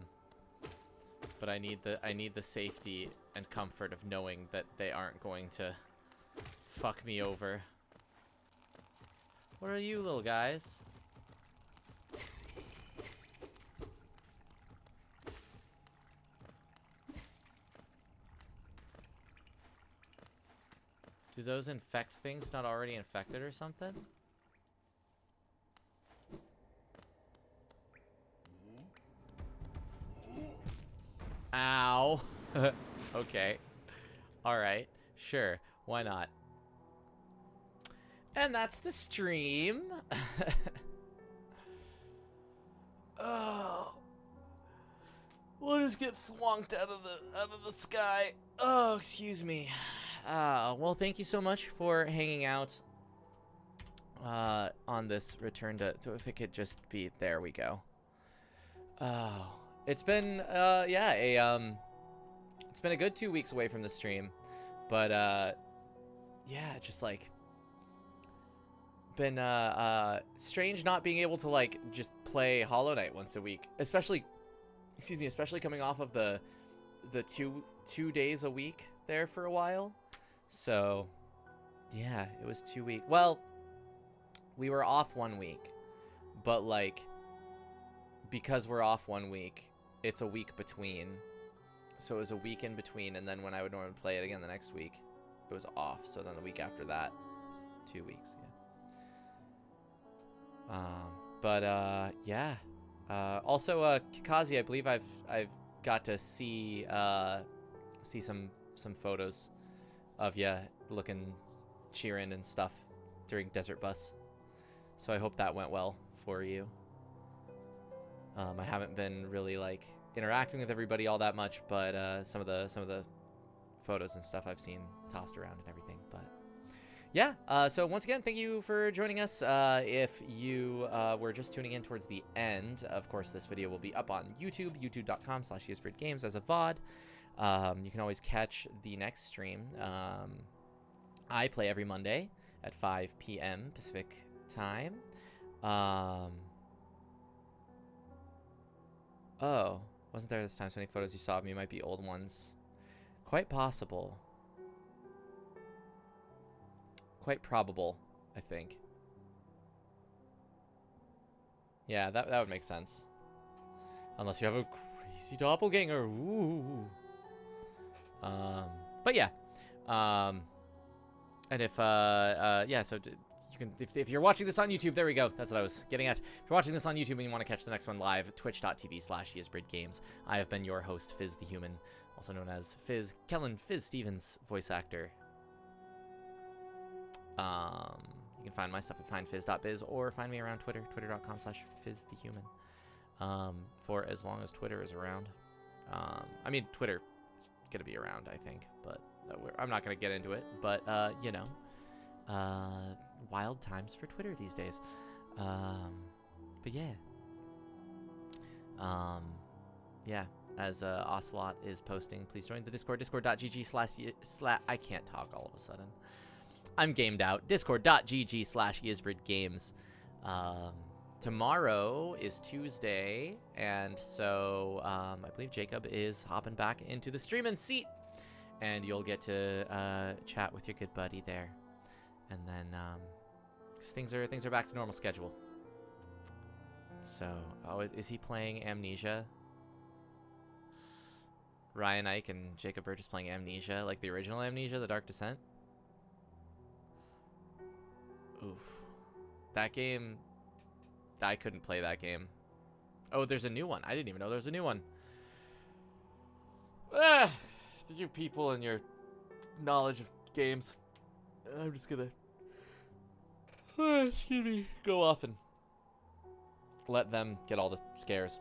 But I need the safety and comfort of knowing that they aren't going to fuck me over. What are you little guys? Do those infect things not already infected or something? Ow. Okay. Alright. Sure. Why not? And that's the stream. Oh. We'll just get thwonked out of the sky. Oh, excuse me. Well, thank you so much for hanging out on this return to if it could just be, there we go. Oh, it's been yeah, it's been a good 2 weeks away from the stream, but yeah, just like been strange not being able to like just play Hollow Knight once a week, especially coming off of the two days a week there for a while. So yeah, it was 2 weeks. Well, we were off 1 week, but like because we're off 1 week, it's a week between. So it was a week in between, and then when I would normally play it again the next week, it was off. So then the week after that, 2 weeks, yeah. Yeah. Also, Kikazi, I believe I've got to see some photos of ya looking cheering and stuff during Desert Bus. So I hope that went well for you. I haven't been really like interacting with everybody all that much, but some of the photos and stuff I've seen tossed around and everything. But yeah, so once again, thank you for joining us. If you were just tuning in towards the end, of course, this video will be up on YouTube, youtube.com/ESPRITGames as a VOD. You can always catch the next stream. I play every Monday at 5 p.m. Pacific time. Oh, wasn't there this time? So many photos you saw of me might be old ones. Quite possible. Quite probable, I think. Yeah, that would make sense. Unless you have a crazy doppelganger. Ooh. But yeah. And if yeah, so you can, if you're watching this on YouTube, there we go. That's what I was getting at. If you're watching this on YouTube and you want to catch the next one live, twitch.tv/ESPRITGames. I have been your host, Fizz the Human, also known as Fizz, Kellen Fizz Stevens, voice actor. You can find my stuff at findfizz.biz or find me around Twitter, twitter.com/FizzTheHuman, for as long as Twitter is around. I mean, Twitter is going to be around, I think, but I'm not going to get into it, but, you know, wild times for Twitter these days. But yeah. Yeah, as Ocelot is posting, please join the Discord, discord.gg/ I can't talk all of a sudden. I'm gamed out. Discord.gg/YizbridGames. Tomorrow is Tuesday, and so I believe Jacob is hopping back into the streaming seat, and you'll get to chat with your good buddy there, and then 'cause things are back to normal schedule. So, is he playing Amnesia? Ryan Ike and Jacob Burgess playing Amnesia, like the original Amnesia, The Dark Descent? Oof. That game, I couldn't play that game. Oh, there's a new one. I didn't even know there was a new one. Did you people and your knowledge of games. I'm just gonna excuse me, go off and let them get all the scares.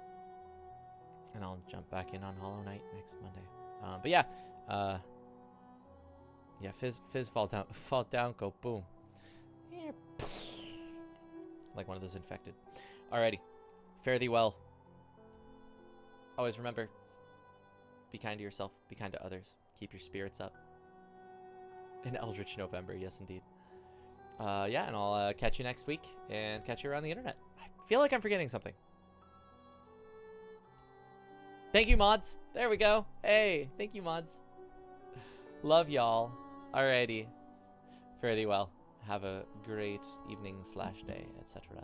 And I'll jump back in on Hollow Knight next Monday. But yeah, Fizz fall down, go boom. Like one of those infected. Alrighty, fare thee well. Always remember, be kind to yourself, be kind to others, keep your spirits up. An Eldritch November, yes indeed. Yeah, and I'll catch you next week and catch you around the internet. I feel like I'm forgetting something. Thank you, mods. There we go. Hey, thank you, mods. Love y'all. Alrighty. Fare thee well. Have a great evening / day, etc.